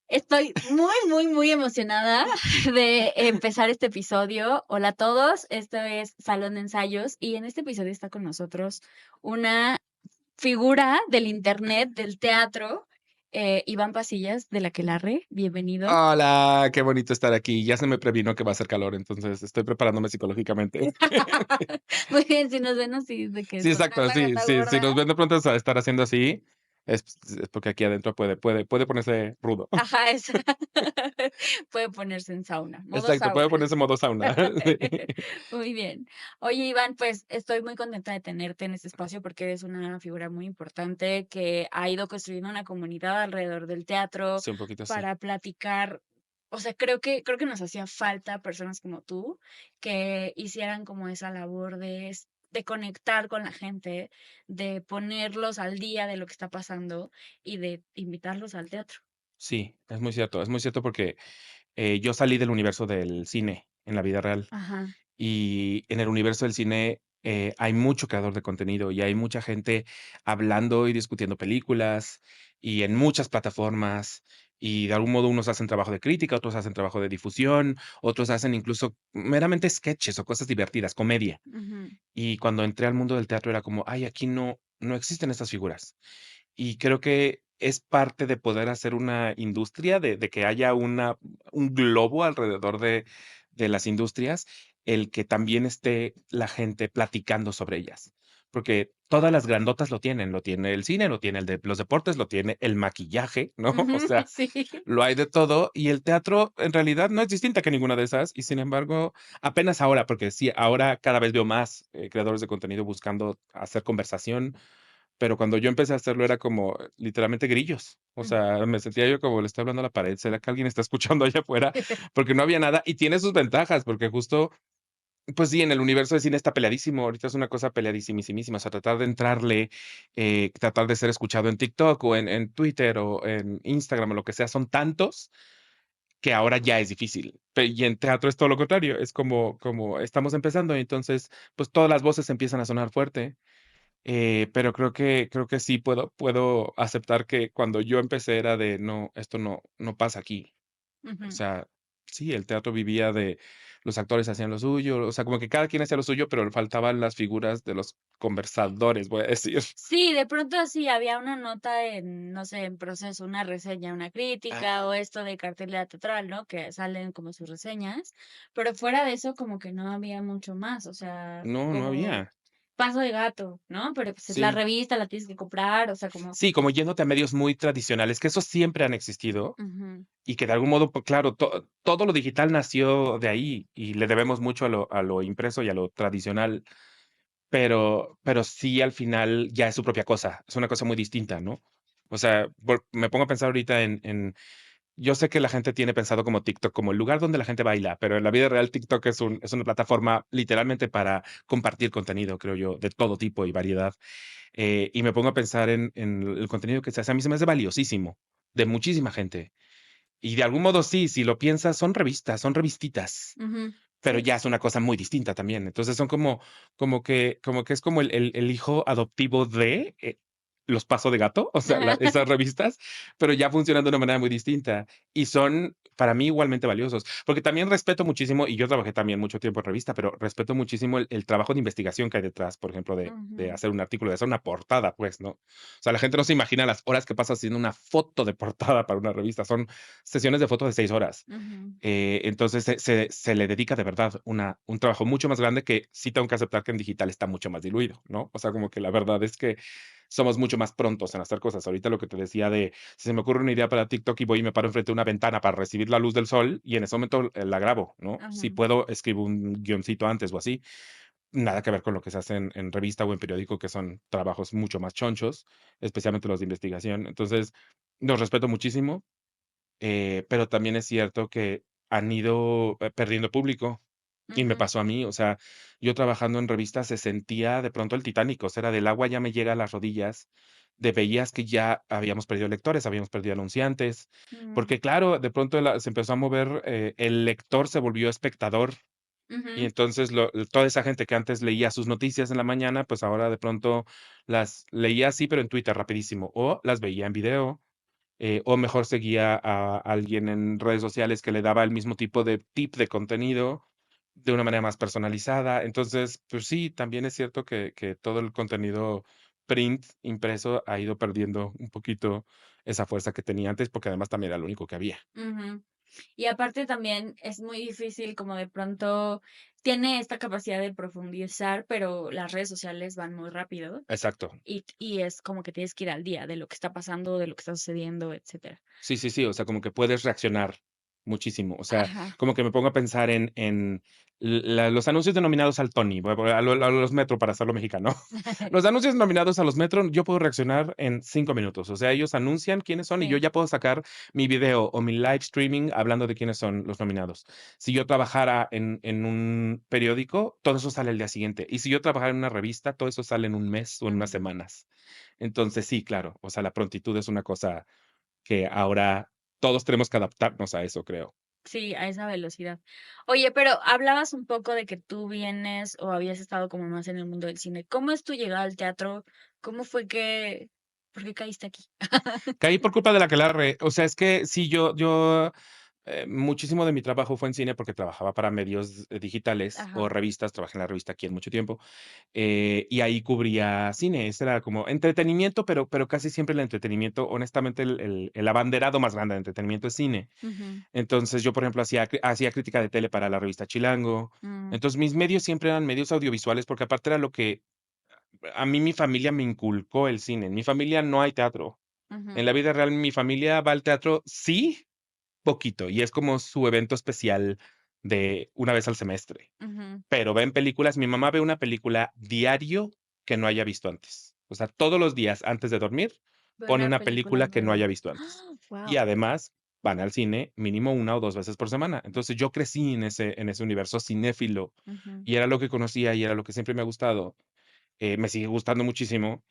Estoy muy emocionada de empezar este episodio. Hola a todos, esto es Salón de Ensayos y en este episodio está con nosotros una figura del internet, del teatro, Iván Pasillas de La Aquelarre. Bienvenido. Hola, qué bonito estar aquí. Ya se me previno que va a hacer calor, entonces estoy preparándome psicológicamente. Muy bien, si nos ven así de que Sí, está exacto, la sí, gata sí, si nos gorda. ven de pronto estar haciendo así, es porque aquí adentro puede ponerse rudo. Ajá, puede ponerse en sauna, modo Exacto, puede sauna. ponerse en modo sauna. Muy bien. Oye, Iván, pues estoy muy contenta de tenerte en este espacio porque eres una figura muy importante que ha ido construyendo una comunidad alrededor del teatro Sí, un poquito así. para platicar. O sea, creo que nos hacía falta personas como tú que hicieran como esa labor de conectar con la gente, de ponerlos al día de lo que está pasando y de invitarlos al teatro. Sí, es muy cierto porque yo salí del universo del cine en la vida real. Ajá. Y en el universo del cine, hay mucho creador de contenido y hay mucha gente hablando y discutiendo películas, y en muchas plataformas, y de algún modo unos hacen trabajo de crítica, otros hacen trabajo de difusión, otros hacen incluso meramente sketches o cosas divertidas, comedia. Ujú, Y cuando entré al mundo del teatro era como: "Ay, aquí no existen estas figuras". Y creo que es parte de poder hacer una industria, de que haya un globo alrededor de las industrias, el que también esté la gente platicando sobre ellas. Porque todas las grandotas lo tiene el cine, lo tiene el de los deportes, lo tiene el maquillaje, ¿no? O ujú, sea, sí. lo hay de todo, y el teatro en realidad no es distinta que ninguna de esas, y sin embargo, apenas ahora, porque sí, ahora cada vez veo más, creadores de contenido buscando hacer conversación, pero cuando yo empecé a hacerlo era como literalmente grillos. O sea, me sentía yo como le estoy hablando a la pared, ¿será que alguien está escuchando allá afuera? Porque no había nada y tiene sus ventajas, porque justo, pues sí, en el universo de cine está peleadísimo, ahorita es una cosa peleadísimísimísima, o sea, tratar de entrarle, tratar de ser escuchado en TikTok o en Twitter o en Instagram o lo que sea, son tantos que ahora ya es difícil. Y en teatro es todo lo contrario, es como estamos empezando y entonces, pues todas las voces empiezan a sonar fuerte. Pero creo que sí puedo aceptar que cuando yo empecé era de: "No, esto no pasa aquí". O Ujú. sea, sí, el teatro vivía de los actores hacían lo suyo, o sea, como que cada quien hacía lo suyo, pero le faltaban las figuras de los conversadores, voy a decir. Sí, de pronto sí había una nota en, no sé, en proceso, una reseña, una Ah, crítica o esto de cartelera teatral, ¿no? Que salen como sus reseñas, pero fuera de eso como que no había mucho más, o sea, no como había. paso de gato, ¿no? Pero pues es la Sí. revista, la tienes que comprar, o sea, como... Sí, como yéndote a medios muy tradicionales, que esos siempre han existido Ujú, y que de algún modo, pues claro, todo lo digital nació de ahí y le debemos mucho a lo impreso y a lo tradicional. Pero sí, al final ya es su propia cosa, es una cosa muy distinta, ¿no? O sea, me pongo a pensar ahorita en yo sé que la gente tiene pensado como TikTok como el lugar donde la gente baila, pero en la vida real TikTok es una plataforma literalmente para compartir contenido, creo yo, de todo tipo y variedad. Y me pongo a pensar en el contenido que se hace, a mí se me hace valiosísimo, de muchísima gente. Y de algún modo sí, si lo piensas, son revistas, son revistitas. ujú, Pero sí. ya es una cosa muy distinta también. Entonces, son como que es como el hijo adoptivo de, Los Paso de Gato, o sea, esas revistas, pero ya funcionan de una manera muy distinta, y son, para mí, igualmente valiosos. Porque también respeto muchísimo, y yo trabajé también mucho tiempo en revista, pero respeto muchísimo el trabajo de investigación que hay detrás, por ejemplo, de Ujú, hacer un artículo, de hacer una portada, pues, ¿no? O sea, la gente no se imagina las horas que pasa haciendo una foto de portada para una revista. Son sesiones de fotos de 6 horas. ujú. Entonces se le dedica de verdad un trabajo mucho más grande que sí tengo que aceptar que en digital está mucho más diluido, ¿no? O sea, como que la verdad es que somos mucho más prontos en hacer cosas. Ahorita lo que te decía de, si se me ocurre una idea para TikTok y voy y me paro enfrente de una ventana para recibir la luz del sol y en ese momento, la grabo, ¿no? Si Ajá. puedo, escribo un guioncito antes o así. Nada que ver con lo que se hace en revista o en periódico, que son trabajos mucho más chonchos, especialmente los de investigación. Entonces, los respeto muchísimo, pero también es cierto que han ido, perdiendo público, y me Ujú. pasó a mí, o sea, yo trabajando en revistas se sentía de pronto el Titanic, o sea, era del agua ya me llega a las rodillas, de veías que ya habíamos perdido lectores, habíamos perdido anunciantes, Mm, porque claro, de pronto se empezó a mover, el lector se volvió espectador Y Ujú, entonces toda esa gente que antes leía sus noticias en la mañana, pues ahora de pronto las leía así, pero en Twitter rapidísimo, o las veía en video, o mejor seguía a alguien en redes sociales que le daba el mismo tipo de tip de contenido de una manera más personalizada. Entonces, pues sí, también es cierto que todo el contenido print, impreso, ha ido perdiendo un poquito esa fuerza que tenía antes, porque además también era lo único que había. ujú. Y aparte también es muy difícil como de pronto tiene esta capacidad de profundizar, pero las redes sociales van muy rápido Exacto. y es como que tienes que ir al día de lo que está pasando, de lo que está sucediendo, etcétera. Sí, sí, sí, o sea, como que puedes reaccionar muchísimo. O sea, Ajá. como que me pongo a pensar en los anuncios denominados al Tony, a los Metro para hacerlo mexicano. Los anuncios nominados a los Metro, yo puedo reaccionar en 5 minutos. O sea, ellos anuncian quiénes son y yo Sí. ya puedo sacar mi video o mi live streaming hablando de quiénes son los nominados. Si yo trabajara en un periódico, todo eso sale el día siguiente. Y si yo trabajara en una revista, todo eso sale en un mes o en unas Ujú. semanas. Entonces, sí, claro, o sea, la prontitud es una cosa que ahora todos tenemos que adaptarnos a eso, creo. Sí, a esa velocidad. Oye, pero hablabas un poco de que tú vienes o habías estado como más en el mundo del cine. ¿Cómo es tu llegada al teatro? ¿Cómo fue que, por qué caíste aquí? Caí por culpa de la aquelarre. O sea, es que sí, muchísimo de mi trabajo fue en cine porque trabajaba para medios digitales o Ajá. revistas, trabajé en la revista aquí en mucho tiempo, y ahí cubría cine. Ese era como entretenimiento, pero casi siempre el entretenimiento, honestamente, el abanderado más grande de entretenimiento es cine. Ujú, Entonces yo, por ejemplo, hacía crítica de tele para la revista Chilango. mm, Entonces mis medios siempre eran medios audiovisuales porque aparte era lo que a mí mi familia me inculcó el cine. En mi familia no hay teatro. En ujú, la vida real, mi familia va al teatro, sí, poquito, y es como su evento especial de una vez al semestre. ujú. Pero ven películas, mi mamá ve una película diario que no haya visto antes. O sea, todos los días antes de dormir, Ver pone una una película película que no nueva. haya visto antes. Y Wow. además, van al cine mínimo 1 o 2 veces por semana. Entonces, yo crecí en ese universo cinéfilo, y era lo que conocía, y era lo que siempre me ha gustado. Me sigue gustando muchísimo,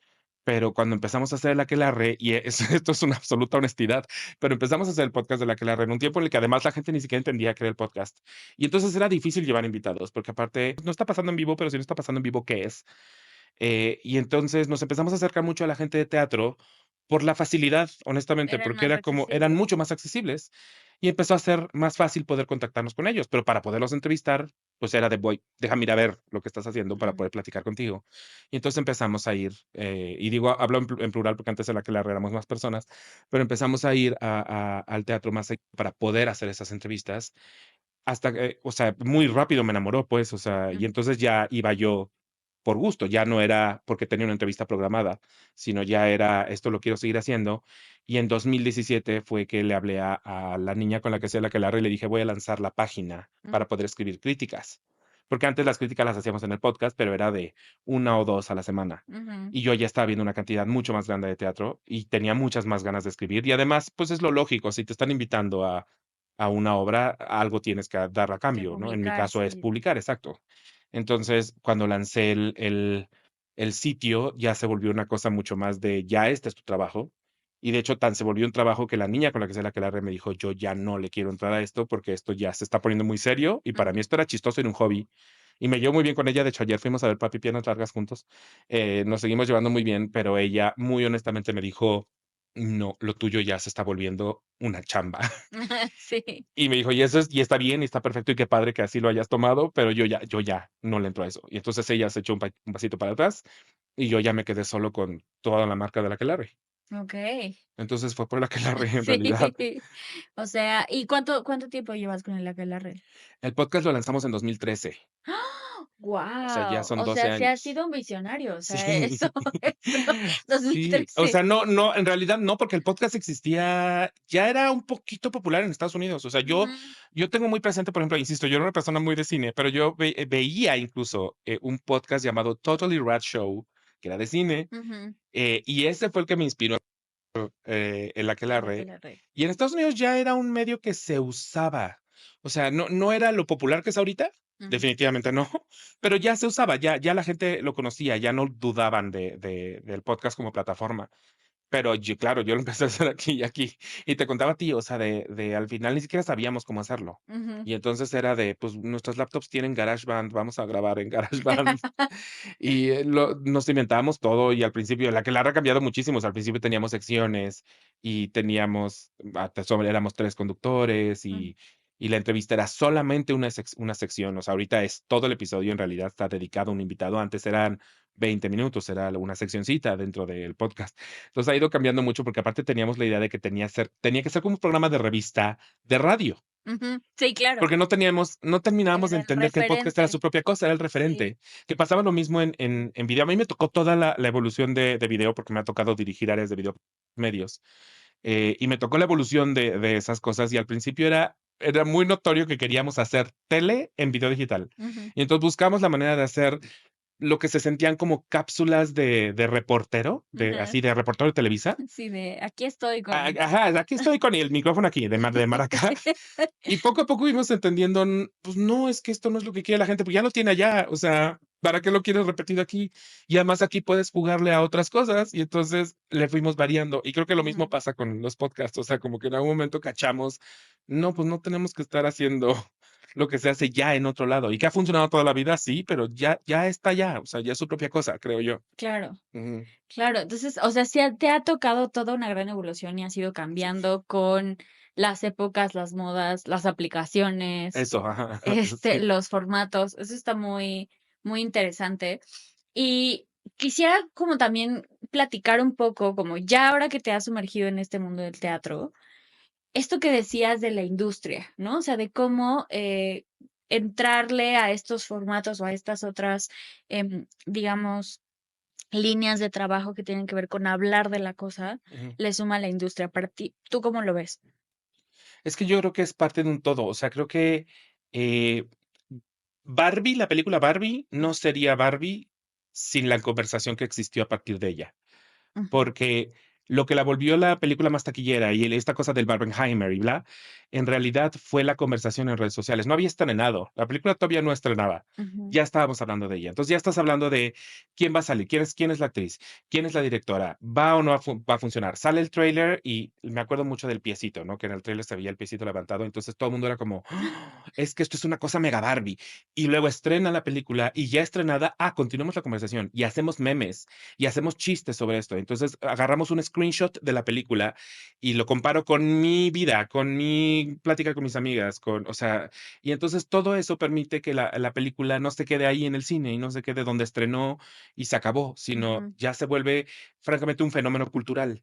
pero cuando empezamos a hacer el aquelarre, y esto es una absoluta honestidad, pero empezamos a hacer el podcast del aquelarre en un tiempo en el que además la gente ni siquiera entendía que era el podcast. Y entonces era difícil llevar invitados, porque aparte no está pasando en vivo, pero si no está pasando en vivo, ¿qué es? Y entonces nos empezamos a acercar mucho a la gente de teatro por la facilidad, honestamente, Eran porque más eran accesibles. mucho más accesibles y empezó a ser más fácil poder contactarnos con ellos, pero para poderlos entrevistar, pues era de voy, déjame ir a ver lo que estás haciendo para Mm, poder platicar contigo. Y entonces empezamos a ir, y digo, hablo en plural porque antes en la que éramos más personas, pero empezamos a ir al teatro más para poder hacer esas entrevistas hasta que, o sea, muy rápido me enamoró, pues, o sea, y mm, entonces ya iba yo por gusto, ya no era porque tenía una entrevista programada, sino ya era, esto lo quiero seguir haciendo. Y en 2017 fue que le hablé a la niña con la que hacía la aquelarre y le dije, voy a lanzar la página mm, para poder escribir críticas. Porque antes las críticas las hacíamos en el podcast, pero era de 1 o 2 a la semana. ujú, Y yo ya estaba viendo una cantidad mucho más grande de teatro y tenía muchas más ganas de escribir. Y además, pues es lo lógico, si te están invitando a una obra, algo tienes que dar a que cambio, ¿no? En mi publicar, caso es sí. publicar, exacto. Entonces, cuando lancé el sitio, ya se volvió una cosa mucho más de, ya este es tu trabajo. Y de hecho, tan se volvió un trabajo que la niña con la que se la aquelarre me dijo, yo ya no le quiero entrar a esto porque esto ya se está poniendo muy serio y para mí Ujú. esto era chistoso, era un hobby. Y me llevo muy bien con ella. De hecho, ayer fuimos a ver Papi Piernas Largas juntos. Nos seguimos llevando muy bien, pero ella muy honestamente me dijo, no, lo tuyo ya se está volviendo una chamba. Sí. Y me dijo: y está bien, y está perfecto, y qué padre que así lo hayas tomado, pero yo ya no le entro a eso". Y entonces ella se echó un pasito para atrás, y yo ya me quedé solo con toda la marca del aquelarre. Okey. Entonces fue por el aquelarre en Sí. realidad. O sea, ¿y cuánto tiempo llevas con el aquelarre? El podcast lo lanzamos en 2013, o sea, ya Guau, son o 12 sea, sí has años. sido un visionario, o sea, Sí. eso, Sí, o 2013. sea, no, en realidad no, porque el podcast existía, ya era un poquito popular en Estados Unidos. O sea, yo Ujú, yo tengo muy presente, por ejemplo, insisto, yo era una persona muy de cine, pero yo veía incluso, un podcast llamado Totally Rad Show, que era de cine, ujú, y ese fue el que me inspiró, el el aquelarre. aquelarre. Y en Estados Unidos ya era un medio que se usaba. O sea, no era lo popular que es ahorita, Ujú, definitivamente no, pero ya se usaba, ya la gente lo conocía, ya no dudaban del podcast como plataforma. Pero yo, claro, yo lo empecé a hacer aquí y aquí. Y te contaba a ti, o sea, de al final ni siquiera sabíamos cómo hacerlo. Ujú. Y entonces era de, pues nuestros laptops tienen GarageBand, vamos a grabar en GarageBand. Y nos inventábamos todo y al principio, la ha cambiado muchísimo. O sea, al principio teníamos secciones y teníamos, éramos tres conductores Mm, y la entrevista era solamente una sección. O sea, ahorita es todo el episodio en realidad está dedicado a un invitado. Antes eran 20 minutos, era una seccioncita dentro del podcast. Entonces ha ido cambiando mucho porque aparte teníamos la idea de que tenía que ser como un programa de revista de radio. ujú. Sí, claro, Porque no terminábamos de era el entender que el podcast era referente. su propia cosa, era el Sí. referente. Que pasaba lo mismo en video. A mí me tocó toda la evolución de video, porque me ha tocado dirigir áreas de video medios, y me tocó la evolución de esas cosas, y al principio era muy notorio que queríamos hacer tele en video digital. Ujú, Y entonces buscamos la manera de hacer lo que se sentían como cápsulas de reportero, ajá. así de reportero de Televisa. Sí, de aquí estoy con Ajá, aquí estoy con el micrófono aquí de Maracá. Y poco a poco fuimos entendiendo, pues no, es que esto no es lo que quiere la gente, pues ya lo tiene allá, o sea, ¿para qué lo quieres repetido aquí? Y además aquí puedes jugarle a otras cosas y entonces le fuimos variando. Y creo que lo mismo Ujú. pasa con los podcasts, o sea, como que en algún momento cachamos, no, pues no tenemos que estar haciendo lo que se hace ya en otro lado y que ha funcionado toda la vida, sí, pero ya está ya, o sea, ya es su propia cosa, creo yo. Claro, Ujú. claro. Entonces, o sea, sí te ha tocado toda una gran evolución y has ido Sí, cambiando con las épocas, las modas, las aplicaciones, eso, ajá, sí. los formatos. Eso está muy, muy interesante. Y quisiera como también platicar un poco, como ya ahora que te has sumergido en este mundo del teatro, esto que decías de la industria, ¿no? O sea, de cómo entrarle a estos formatos o a estas otras, digamos, líneas de trabajo que tienen que ver con hablar de la cosa, Ujú. le suma la industria. Para ti, ¿tú cómo lo ves? Es que yo creo que es parte de un todo, o sea, creo que, eh, Barbie, la película Barbie, no sería Barbie sin la conversación que existió a partir de ella. Ujú, Porque lo que la volvió la película más taquillera y esta cosa del Barbenheimer y bla, en realidad fue la conversación en redes sociales. No había estrenado, la película todavía no estrenaba. ujú, Ya estábamos hablando de ella. Entonces ya estás hablando de quién va a salir, quién es la actriz, quién es la directora, va o no va a funcionar. Sale el tráiler y me acuerdo mucho del piecito, ¿no? Que en el tráiler se veía el piecito levantado. Entonces todo el mundo era como, "Ah, es que esto es una cosa mega Barbie". Y luego estrena la película y ya estrenada, continuemos la conversación y hacemos memes y hacemos chistes sobre esto. Entonces agarramos un screenshot de la película y lo comparo con mi vida, con mi plática con mis amigas, o sea, y entonces todo eso permite que la película no se quede ahí en el cine y no se quede donde estrenó y se acabó, sino ujú, ya se vuelve francamente un fenómeno cultural.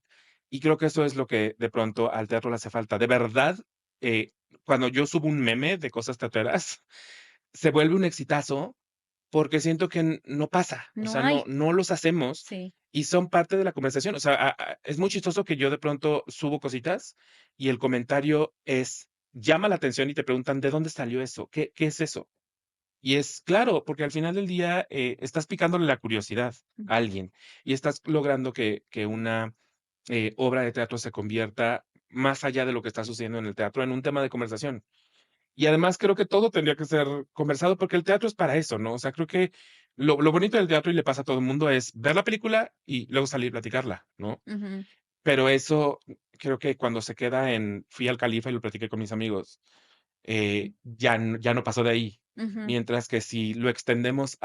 Y creo que eso es lo que de pronto al teatro le hace falta. De verdad, eh, cuando yo subo un meme de cosas teatreras, se vuelve un exitazo porque siento que no pasa, o no sea, no, hay. no los hacemos Sí. y son parte de la conversación. O sea, es muy chistoso que yo de pronto subo cositas y el comentario llama la atención y te preguntan, ¿de dónde salió eso? ¿Qué es eso? Y es claro, porque al final del día estás picándole la curiosidad a alguien y estás logrando que una obra de teatro se convierta más allá de lo que está sucediendo en el teatro en un tema de conversación. Y además creo que todo tendría que ser conversado porque el teatro es para eso, ¿no? O sea, creo que lo bonito del teatro y le pasa a todo el mundo es ver la película y luego salir y platicarla, ¿no? Ujú, Pero eso creo que cuando se queda fui al Califa y lo platiqué con mis amigos, ya no pasó de ahí. ujú, Mientras que si lo extendemos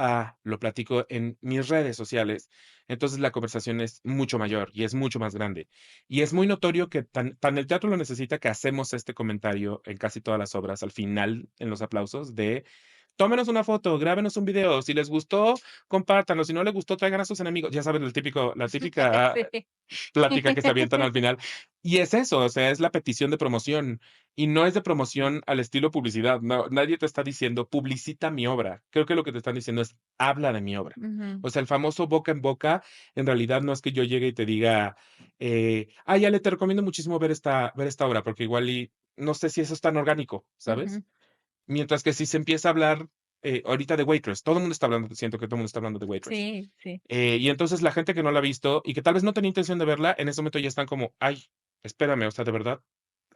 lo platico en mis redes sociales, entonces la conversación es mucho mayor y es mucho más grande. Y es muy notorio que tan el teatro lo necesita que hacemos este comentario en casi todas las obras al final, en los aplausos, de tómenos una foto, grábenos un video, si les gustó, compártanlo, si no les gustó, traigan a sus enemigos. Ya saben, la típica sí. plática que se avientan al final. Y es eso, o sea, es la petición de promoción. Y no es de promoción al estilo publicidad. No, nadie te está diciendo, publicita mi obra. Creo que lo que te están diciendo es, habla de mi obra. Ujú, O sea, el famoso boca en boca, en realidad no es que yo llegue y te diga, Ale, te recomiendo muchísimo ver esta obra, porque igual y no sé si eso es tan orgánico, ¿sabes? ujú. Mientras que si se empieza a hablar ahorita de Waitress, todo el mundo está hablando, siento que todo el mundo está hablando de Waitress. Sí, sí. Y entonces la gente que no la ha visto y que tal vez no tenía intención de verla, en ese momento ya están como, ay, espérame, o sea, de verdad,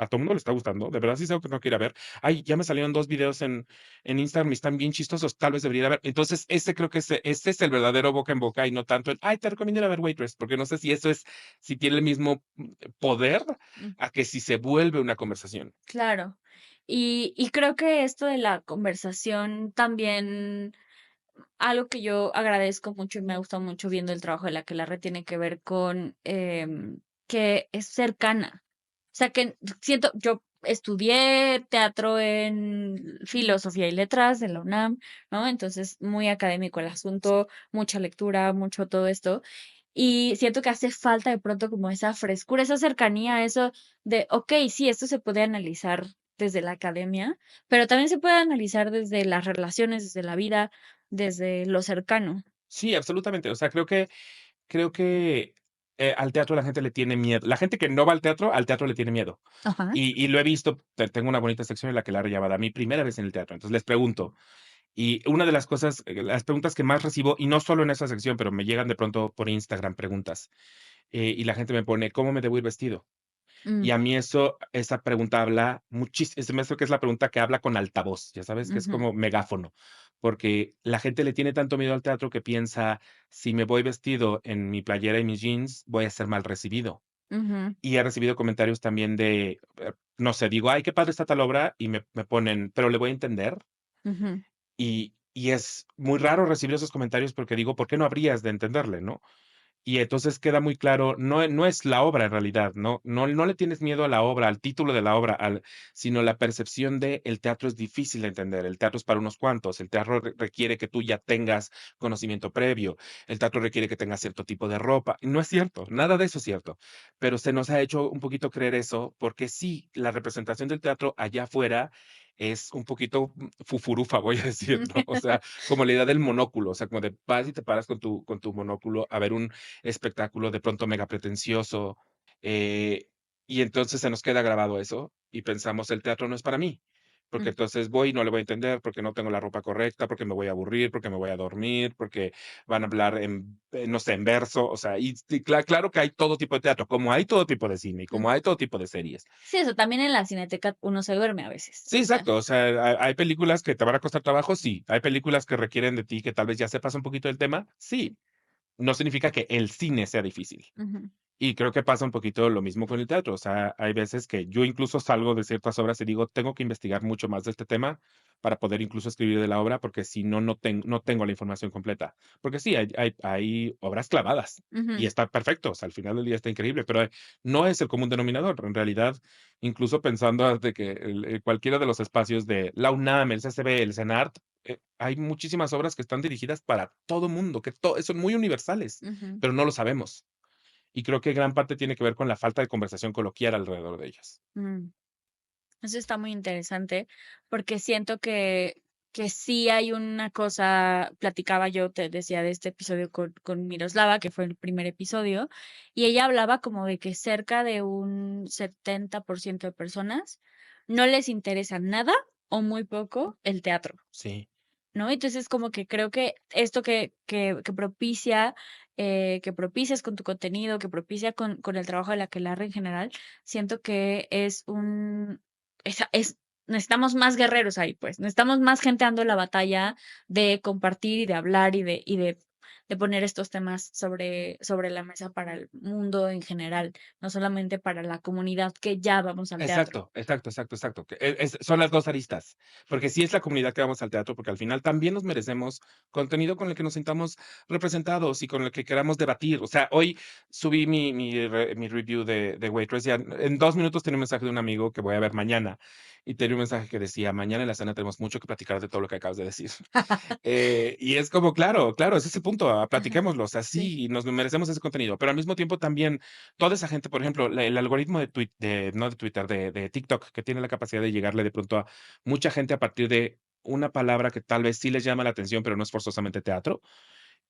a todo mundo le está gustando, de verdad sí es algo que no quiero ver. Ay, ya me salieron 2 videos en Instagram y están bien chistosos, tal vez debería ir a ver. Entonces, creo que ese es el verdadero boca en boca y no tanto el, ay, te recomiendo ir a ver Waitress, porque no sé si eso es, si tiene el mismo poder Mm, a que si se vuelve una conversación. claro. Y creo que esto de la conversación también, algo que yo agradezco mucho y me ha gustado mucho viendo el trabajo de la que la red tiene que ver con que es cercana. O sea, que siento, yo estudié teatro en filosofía y letras de la UNAM, ¿no? Entonces, muy académico el asunto, mucha lectura, mucho todo esto. Y siento que hace falta de pronto como esa frescura, esa cercanía, eso de, ok, sí, esto se puede analizar desde la academia, pero también se puede analizar desde las relaciones, desde la vida, desde lo cercano. Sí, absolutamente. O sea, creo que al teatro la gente le tiene miedo. La gente que no va al teatro le tiene miedo. Ajá. Y lo he visto, tengo una bonita sección en la que la llamada mi primera vez en el teatro. Entonces les pregunto, y una de las cosas, las preguntas que más recibo, y no solo en esa sección, pero me llegan de pronto por Instagram preguntas, y la gente me pone, ¿cómo me debo ir vestido? Y Mm, a mí esa pregunta habla muchísimo, se me hace que es la pregunta que habla con altavoz, ya sabes, que es ujú, como megáfono, porque la gente le tiene tanto miedo al teatro que piensa, si me voy vestido en mi playera y mis jeans, voy a ser mal recibido. ujú, Y he recibido comentarios también de, no sé, digo, ay, qué padre está tal obra, y me ponen, pero le voy a entender. ujú, Y es muy raro recibir esos comentarios porque digo, ¿por qué no habrías de entenderle, no? Y entonces queda muy claro, no es la obra en realidad, no le tienes miedo a la obra, al título de la obra, sino la percepción de el teatro es difícil de entender, el teatro es para unos cuantos, el teatro requiere que tú ya tengas conocimiento previo, el teatro requiere que tengas cierto tipo de ropa. No es cierto, nada de eso es cierto, pero se nos ha hecho un poquito creer eso, porque sí, la representación del teatro allá afuera es un poquito fufurufa, voy a decir, ¿no? O sea, como la idea del monóculo, o sea, como de vas y te paras con tu monóculo a ver un espectáculo de pronto mega pretencioso, eh, y entonces se nos queda grabado eso y pensamos, el teatro no es para mí, porque mm. entonces voy y no le voy a entender, porque no tengo la ropa correcta, porque me voy a aburrir, porque me voy a dormir, porque van a hablar no sé, en verso, o sea, claro que hay todo tipo de teatro, como hay todo tipo de cine y como hay todo tipo de series. Sí, eso también en la cineteca uno se duerme a veces, Sí, o sea. exacto, o sea, hay películas que te van a costar trabajo, sí, hay películas que requieren de ti que tal vez ya sepas un poquito del tema, sí, no significa que el cine sea difícil. Ujú, Y creo que pasa un poquito lo mismo con el teatro. O sea, hay veces que yo incluso salgo de ciertas obras y digo, tengo que investigar mucho más de este tema para poder incluso escribir de la obra, porque si no, no tengo la información completa. Porque sí, hay obras clavadas y ujú, está perfecto. O sea, al final del día está increíble, pero no es el común denominador. En realidad, incluso pensando de que cualquiera de los espacios de la UNAM, el CCB, el CENART, hay muchísimas obras que están dirigidas para todo mundo, que son muy universales, ujú, pero no lo sabemos. Y creo que gran parte tiene que ver con la falta de conversación coloquial alrededor de ellas. mm. Eso está muy interesante porque siento que sí hay una cosa, platicaba yo, te decía de este episodio con Miroslava, que fue el primer episodio, y ella hablaba como de que cerca de un 70% de personas no les interesa nada o muy poco el teatro. Sí, ¿No? Entonces, como que creo que esto que propicia, que propicias con tu contenido, que propicia con el trabajo de la Aquelarre en general, siento que es necesitamos más guerreros ahí, pues, necesitamos más gente dando la batalla de compartir y de hablar y de poner estos temas sobre la mesa para el mundo en general, no solamente para la comunidad que ya vamos al teatro. exacto, exacto, exacto, exacto. Que son las 2 aristas, porque sí es la comunidad que vamos al teatro, porque al final también nos merecemos contenido con el que nos sintamos representados y con el que queramos debatir. O sea, hoy subí mi review de Waitress, ya en 2 minutos tenía un mensaje de un amigo que voy a ver mañana, y tenía un mensaje que decía: "Mañana en la cena tenemos mucho que platicar de todo lo que acabas de decir". Y es como, claro, claro, es ese punto, Ajá, platiquémoslo, o sea, sí. sí, nos merecemos ese contenido, pero al mismo tiempo también toda esa gente, por ejemplo, el algoritmo no de Twitter, de TikTok, que tiene la capacidad de llegarle de pronto a mucha gente a partir de una palabra que tal vez sí les llama la atención, pero no es forzosamente teatro,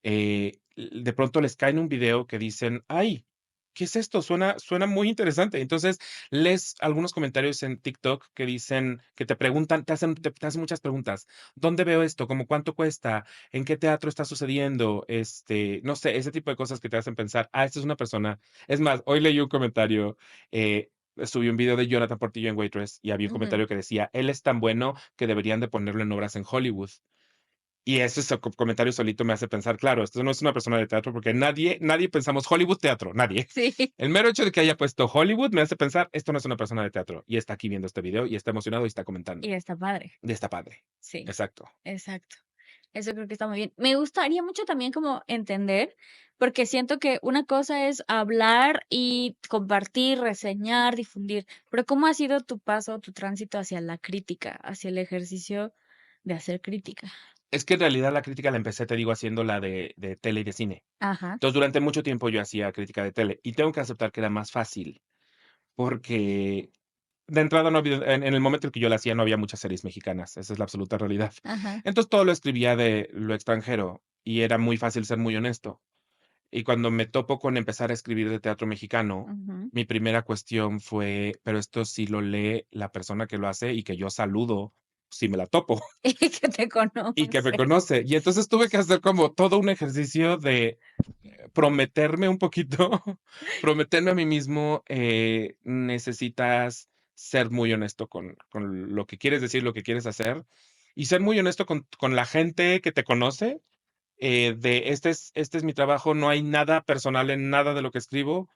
de pronto les cae en un video que dicen: "Ay, ¿qué es esto? Suena muy interesante". Entonces, lees algunos comentarios en TikTok que dicen que te preguntan, te hacen muchas preguntas. ¿Dónde veo esto? ¿Cómo cuánto cuesta? ¿En qué teatro está sucediendo? No sé, ese tipo de cosas que te hacen pensar, esta es una persona. Es más, hoy leí un comentario, subí un video de Jonathan Portillo en Waitress y había un Ujú. comentario que decía, él es tan bueno que deberían de ponerlo en obras en Hollywood. Y ese comentario solito me hace pensar, claro, esto no es una persona de teatro porque nadie pensamos Hollywood teatro, nadie. Sí, El mero hecho de que haya puesto Hollywood me hace pensar, esto no es una persona de teatro. Y está aquí viendo este video y está emocionado y está comentando. y está padre. Y está padre. Sí, Exacto. exacto. Eso creo que está muy bien. Me gustaría mucho también como entender, porque siento que una cosa es hablar y compartir, reseñar, difundir, pero ¿cómo ha sido tu paso, tu tránsito hacia la crítica, hacia el ejercicio de hacer crítica? Es que en realidad la crítica la empecé, te digo, haciendo la de tele y de cine. Ajá, Entonces, durante mucho tiempo yo hacía crítica de tele y tengo que aceptar que era más fácil porque de entrada no había, en el momento en que yo la hacía no había muchas series mexicanas, esa es la absoluta realidad. ajá, Entonces todo lo escribía de lo extranjero y era muy fácil ser muy honesto. Y cuando me topo con empezar a escribir de teatro mexicano, ujú. mi primera cuestión fue, pero esto sí lo lee la persona que lo hace y que yo saludo si me la topo Y que te y que me conoce. conoce. Y entonces tuve que hacer como todo un ejercicio de prometerme un poquito, prometerme a mí mismo, necesitas ser muy honesto con lo que quieres decir, lo que quieres hacer, y ser muy honesto con la gente que te conoce, de este es mi trabajo, no hay nada personal en nada de lo que escribo,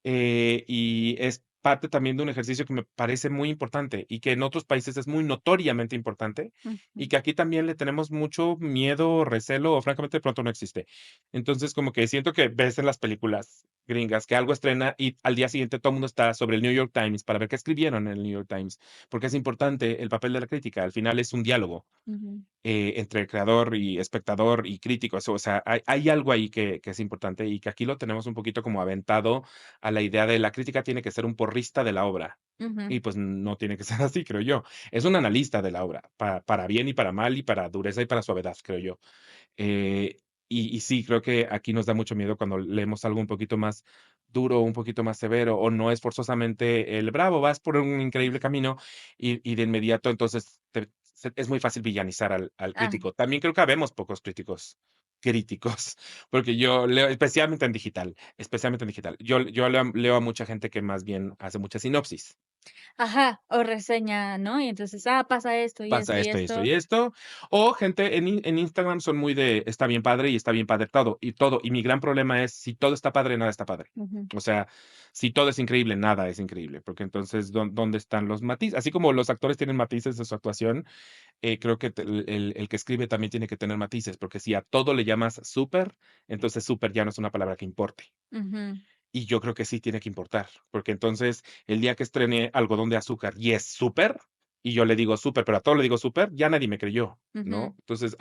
y es parte también de un ejercicio que me parece muy importante y que en otros países es muy notoriamente importante y Ujú, que aquí también le tenemos mucho miedo, recelo o francamente de pronto no existe. Entonces, como que siento que ves en las películas gringas que algo estrena y al día siguiente todo el mundo está sobre el New York Times para ver qué escribieron en el New York Times, porque es importante el papel de la crítica. Al final es un diálogo ujú, entre creador y espectador y crítico. Eso, o sea, hay algo ahí que es importante y que aquí lo tenemos un poquito como aventado a la idea de la crítica tiene que ser un porrista de la obra. ujú, Y pues no tiene que ser así, creo yo. Es un analista de la obra, para bien y para mal y para dureza y para suavidad, creo yo. Eh, y sí, creo que aquí nos da mucho miedo cuando leemos algo un poquito más duro, un poquito más severo, o no es forzosamente el bravo, vas por un increíble camino y de inmediato entonces es muy fácil villanizar al ah, crítico. También creo que habemos pocos críticos, porque yo leo, especialmente en digital. Yo leo a mucha gente que más bien hace mucha sinopsis. ajá, o reseña, ¿no? Y entonces, pasa esto y esto Pasa y esto, y esto, esto. y esto. O gente en Instagram son muy de está bien padre y está bien padre todo, y todo. Y mi gran problema es si todo está padre, nada está padre. Ujú, O sea, si todo es increíble, nada es increíble, porque entonces, ¿dónde están los matices? Así como los actores tienen matices de su actuación, creo que el que escribe también tiene que tener matices, porque si a todo le llamas súper, entonces súper ya no es una palabra que importe. ujú, Y yo creo que sí tiene que importar, porque entonces el día que estrene Algodón de Azúcar y es súper, y yo le digo súper, pero a todo le digo súper, ya nadie me creyó, ujú, ¿no? Entonces,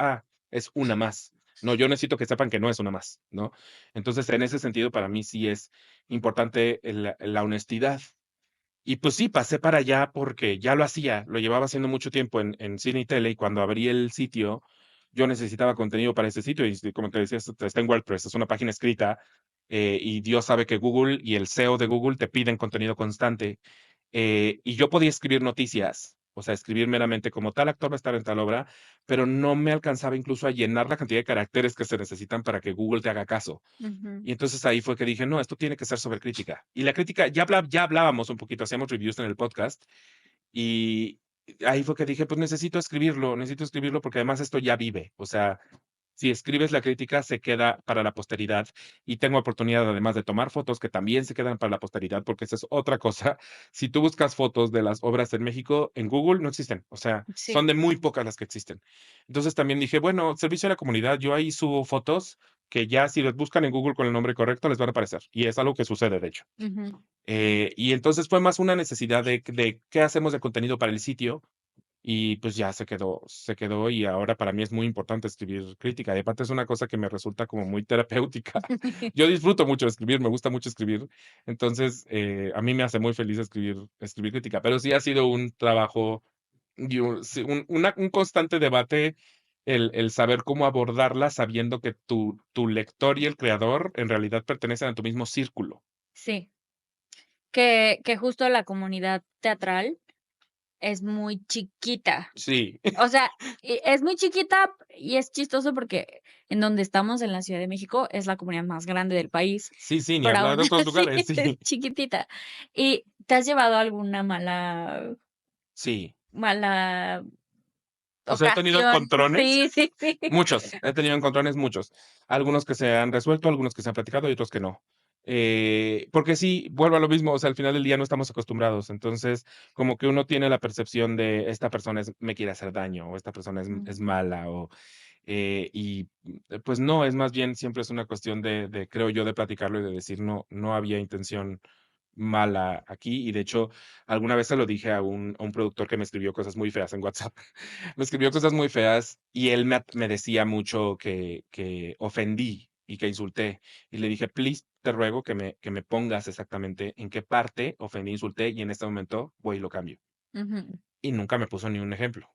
es una más. No, yo necesito que sepan que no es una más, ¿no? Entonces, en ese sentido, para mí sí es importante la honestidad. Y pues sí, pasé para allá porque ya lo hacía, lo llevaba haciendo mucho tiempo en cine y tele, y cuando abrí el sitio, yo necesitaba contenido para ese sitio, y como te decía, está en WordPress, es una página escrita, y Dios sabe que Google y el SEO de Google te piden contenido constante, y yo podía escribir noticias, o sea, escribir meramente como tal actor va a estar en tal obra, pero no me alcanzaba incluso a llenar la cantidad de caracteres que se necesitan para que Google te haga caso. ujú. Y entonces ahí fue que dije, no, esto tiene que ser sobre crítica. Y la crítica, ya hablábamos un poquito, hacíamos reviews en el podcast, y ahí fue que dije, pues necesito escribirlo porque además esto ya vive. O sea, si escribes la crítica, se queda para la posteridad y tengo oportunidad además de tomar fotos que también se quedan para la posteridad, porque esa es otra cosa. Si tú buscas fotos de las obras en México, en Google no existen, o sea, son Sí. de muy pocas las que existen. Entonces también dije, bueno, servicio a la comunidad, yo ahí subo fotos que ya si las buscan en Google con el nombre correcto les van a aparecer. Y es algo que sucede, de hecho. Ujú. Y entonces fue más una necesidad de qué hacemos de contenido para el sitio y pues ya se quedó y ahora para mí es muy importante escribir crítica. Y aparte es una cosa que me resulta como muy terapéutica. Yo disfruto mucho de escribir, me gusta mucho escribir. Entonces, a mí me hace muy feliz escribir crítica, pero sí ha sido un trabajo y sí, un constante debate el saber cómo abordarla sabiendo que tu lector y el creador en realidad pertenecen a tu mismo círculo. Sí, que justo la comunidad teatral es muy chiquita. Sí, O sea, es muy chiquita y es chistoso porque en donde estamos, en la Ciudad de México, es la comunidad más grande del país, sí, sí, ni pero hablar aún de otros así lugares, es sí. chiquitita. Y ¿Te has llevado alguna mala Sí. mala O sea, he tenido ocasión? encontrones, Sí, sí, sí. muchos, he tenido encontrones muchos. Algunos que se han resuelto, algunos que se han platicado y otros que no. Porque sí, vuelvo a lo mismo, o sea, al final del día no estamos acostumbrados. Entonces, como que uno tiene la percepción de esta persona me quiere hacer daño, o esta persona es Ujú, mala, pues no, es más bien siempre es una cuestión creo yo, de platicarlo y de decir, no, no había intención mala aquí. Y de hecho, alguna vez se lo dije a un productor que me escribió cosas muy feas en WhatsApp. Me escribió cosas muy feas y él me decía mucho que ofendí y que insulté. Y le dije, please, te ruego que me pongas exactamente en qué parte ofendí, insulté y en este momento voy y lo cambio. ujú, Y nunca me puso ni un ejemplo.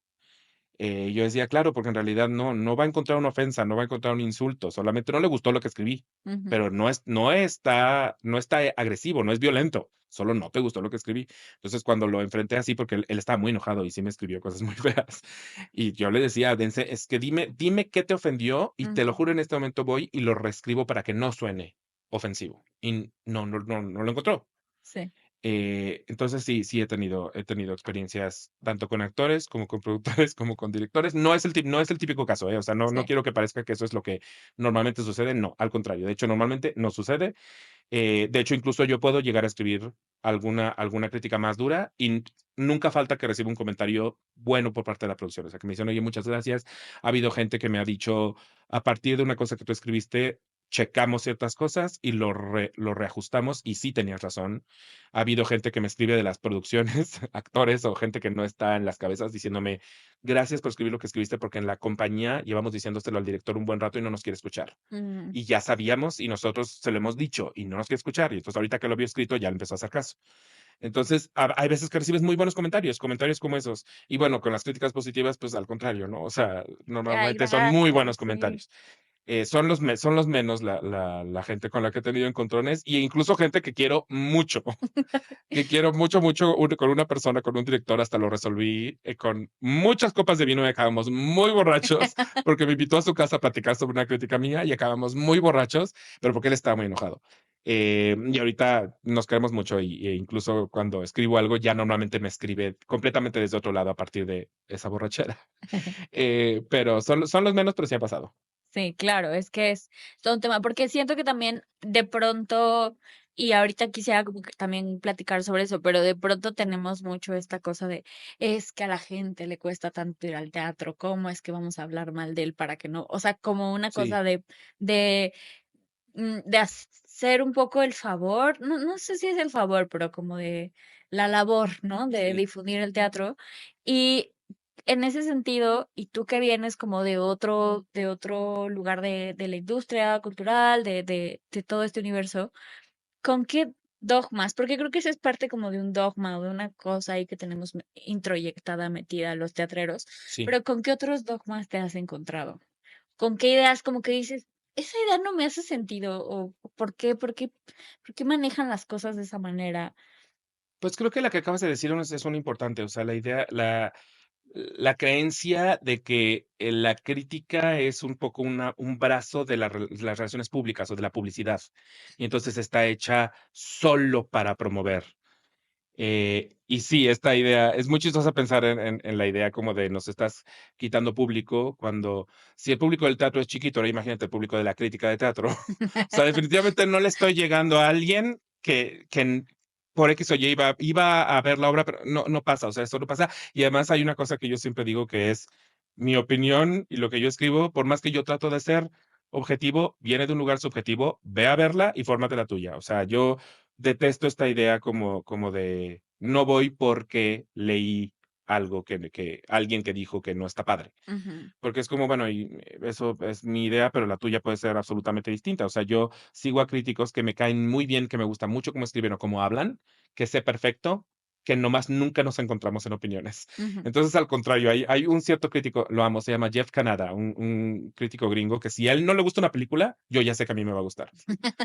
Yo decía, claro, porque en realidad no va a encontrar una ofensa, no va a encontrar un insulto, solamente no le gustó lo que escribí, ujú, pero no está agresivo, no es violento, solo no te gustó lo que escribí. Entonces, cuando lo enfrenté así, porque él estaba muy enojado y sí me escribió cosas muy feas, y yo le decía: "Dense, es que dime qué te ofendió, y te lo ujú. juro, en este momento voy y lo reescribo para que no suene ofensivo". Y no lo encontró. Sí, Entonces sí he tenido experiencias tanto con actores, como con productores, como con directores. No es el típico caso, ¿eh? O sea, no sí. quiero que parezca que eso es lo que normalmente sucede, no, al contrario. De hecho, normalmente no sucede. De hecho, incluso yo puedo llegar a escribir alguna crítica más dura y nunca falta que reciba un comentario bueno por parte de la producción. O sea, que me dicen: "Oye, muchas gracias". Ha habido gente que me ha dicho: "A partir de una cosa que tú escribiste, checamos ciertas cosas y lo reajustamos, y sí tenías razón". Ha habido gente que me escribe de las producciones, actores o gente que no está en las cabezas, diciéndome: "Gracias por escribir lo que escribiste, porque en la compañía llevamos diciéndoselo al director un buen rato y no nos quiere escuchar". Mm, Y ya sabíamos y nosotros se lo hemos dicho y no nos quiere escuchar. Y entonces ahorita que lo vio escrito ya le empezó a hacer caso. Entonces, hay veces que recibes muy buenos comentarios, comentarios como esos. Y bueno, con las críticas positivas, pues al contrario, ¿no? O sea, ay, normalmente son muy buenos gracias, sí. comentarios. Son los menos la gente con la que he tenido encontrones, y incluso gente que quiero mucho. Que quiero mucho, mucho, con una persona, con un director, hasta lo resolví, con muchas copas de vino y acabamos muy borrachos, porque me invitó a su casa a platicar sobre una crítica mía y acabamos muy borrachos, pero porque él estaba muy enojado. Y ahorita nos queremos mucho incluso cuando escribo algo, ya normalmente me escribe completamente desde otro lado a partir de esa borrachera. Pero son los menos, pero sí ha pasado. Sí, claro, es que es todo un tema, porque siento que también de pronto, y ahorita quisiera como que también platicar sobre eso, pero de pronto tenemos mucho esta cosa de, es que a la gente le cuesta tanto ir al teatro, ¿cómo es que vamos a hablar mal de él para que no? O sea, como una cosa Sí, de, de hacer un poco el favor, no sé si es el favor, pero como de la labor, ¿no? De sí, difundir el teatro. Y en ese sentido, y tú que vienes como de otro lugar de la industria cultural, de todo este universo, ¿con qué dogmas? Porque creo que esa es parte como de un dogma o de una cosa ahí que tenemos introyectada, metida los teatreros, sí. pero ¿con qué otros dogmas te has encontrado? ¿Con qué ideas como que dices, esa idea no me hace sentido? ¿O por qué manejan las cosas de esa manera? Pues creo que la que acabas de decir es una importante, o sea, la creencia de que, la crítica es un poco un brazo de las relaciones públicas o de la publicidad, y entonces está hecha solo para promover. Y sí, esta idea es muy chistosa pensar en la idea como de nos estás quitando público cuando si el público del teatro es chiquito, ahora imagínate el público de la crítica de teatro. O sea, definitivamente no le estoy llegando a alguien que por X o Y iba a ver la obra, pero no pasa, o sea, eso no pasa. Y además hay una cosa que yo siempre digo que es mi opinión y lo que yo escribo, por más que yo trato de ser objetivo, viene de un lugar subjetivo, ve a verla y fórmate la tuya. O sea, yo detesto esta idea como de no voy porque leí algo que alguien que dijo que no está padre. Ujú, Porque es como, bueno, eso es mi idea, pero la tuya puede ser absolutamente distinta. O sea, yo sigo a críticos que me caen muy bien, que me gusta mucho cómo escriben o cómo hablan, que sé perfecto, que nomás nunca nos encontramos en opiniones. ujú. Entonces, al contrario, hay un cierto crítico, lo amo, se llama Jeff Canada, un crítico gringo, que si a él no le gusta una película, yo ya sé que a mí me va a gustar,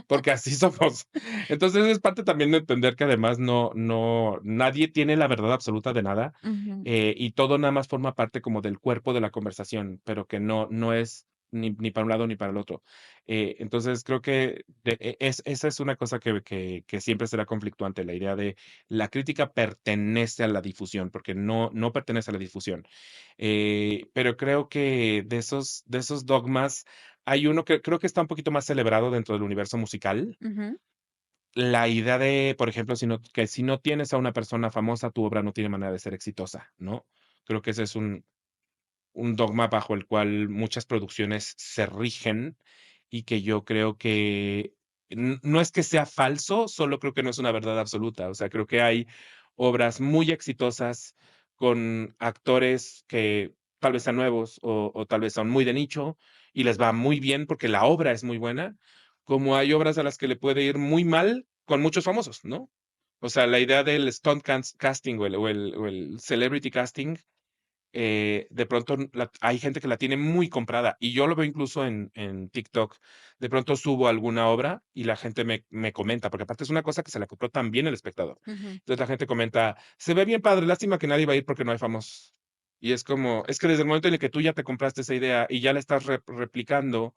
porque así somos. Entonces, es parte también de entender que además nadie tiene la verdad absoluta de nada, Ujú, y todo nada más forma parte como del cuerpo de la conversación, pero que no es ni para un lado ni para el otro. Entonces creo que esa es una cosa que siempre será conflictuante, la idea de la crítica pertenece a la difusión, porque no pertenece a la difusión. Pero creo que de esos dogmas hay uno que creo que está un poquito más celebrado dentro del universo musical. Ujú, La idea de, por ejemplo, si no tienes a una persona famosa, tu obra no tiene manera de ser exitosa, ¿no? Creo que ese es un dogma bajo el cual muchas producciones se rigen y que yo creo que no es que sea falso, solo creo que no es una verdad absoluta. O sea, creo que hay obras muy exitosas con actores que tal vez sean nuevos o tal vez son muy de nicho y les va muy bien porque la obra es muy buena, como hay obras a las que le puede ir muy mal con muchos famosos, ¿no? O sea, la idea del casting o el celebrity casting de pronto hay gente que la tiene muy comprada y yo lo veo incluso en TikTok. De pronto subo alguna obra y la gente me comenta, porque aparte es una cosa que se la compró también el espectador. ujú, Entonces la gente comenta, se ve bien padre, lástima que nadie va a ir porque no hay famosos. Y es como, es que desde el momento en el que tú ya te compraste esa idea y ya la estás replicando,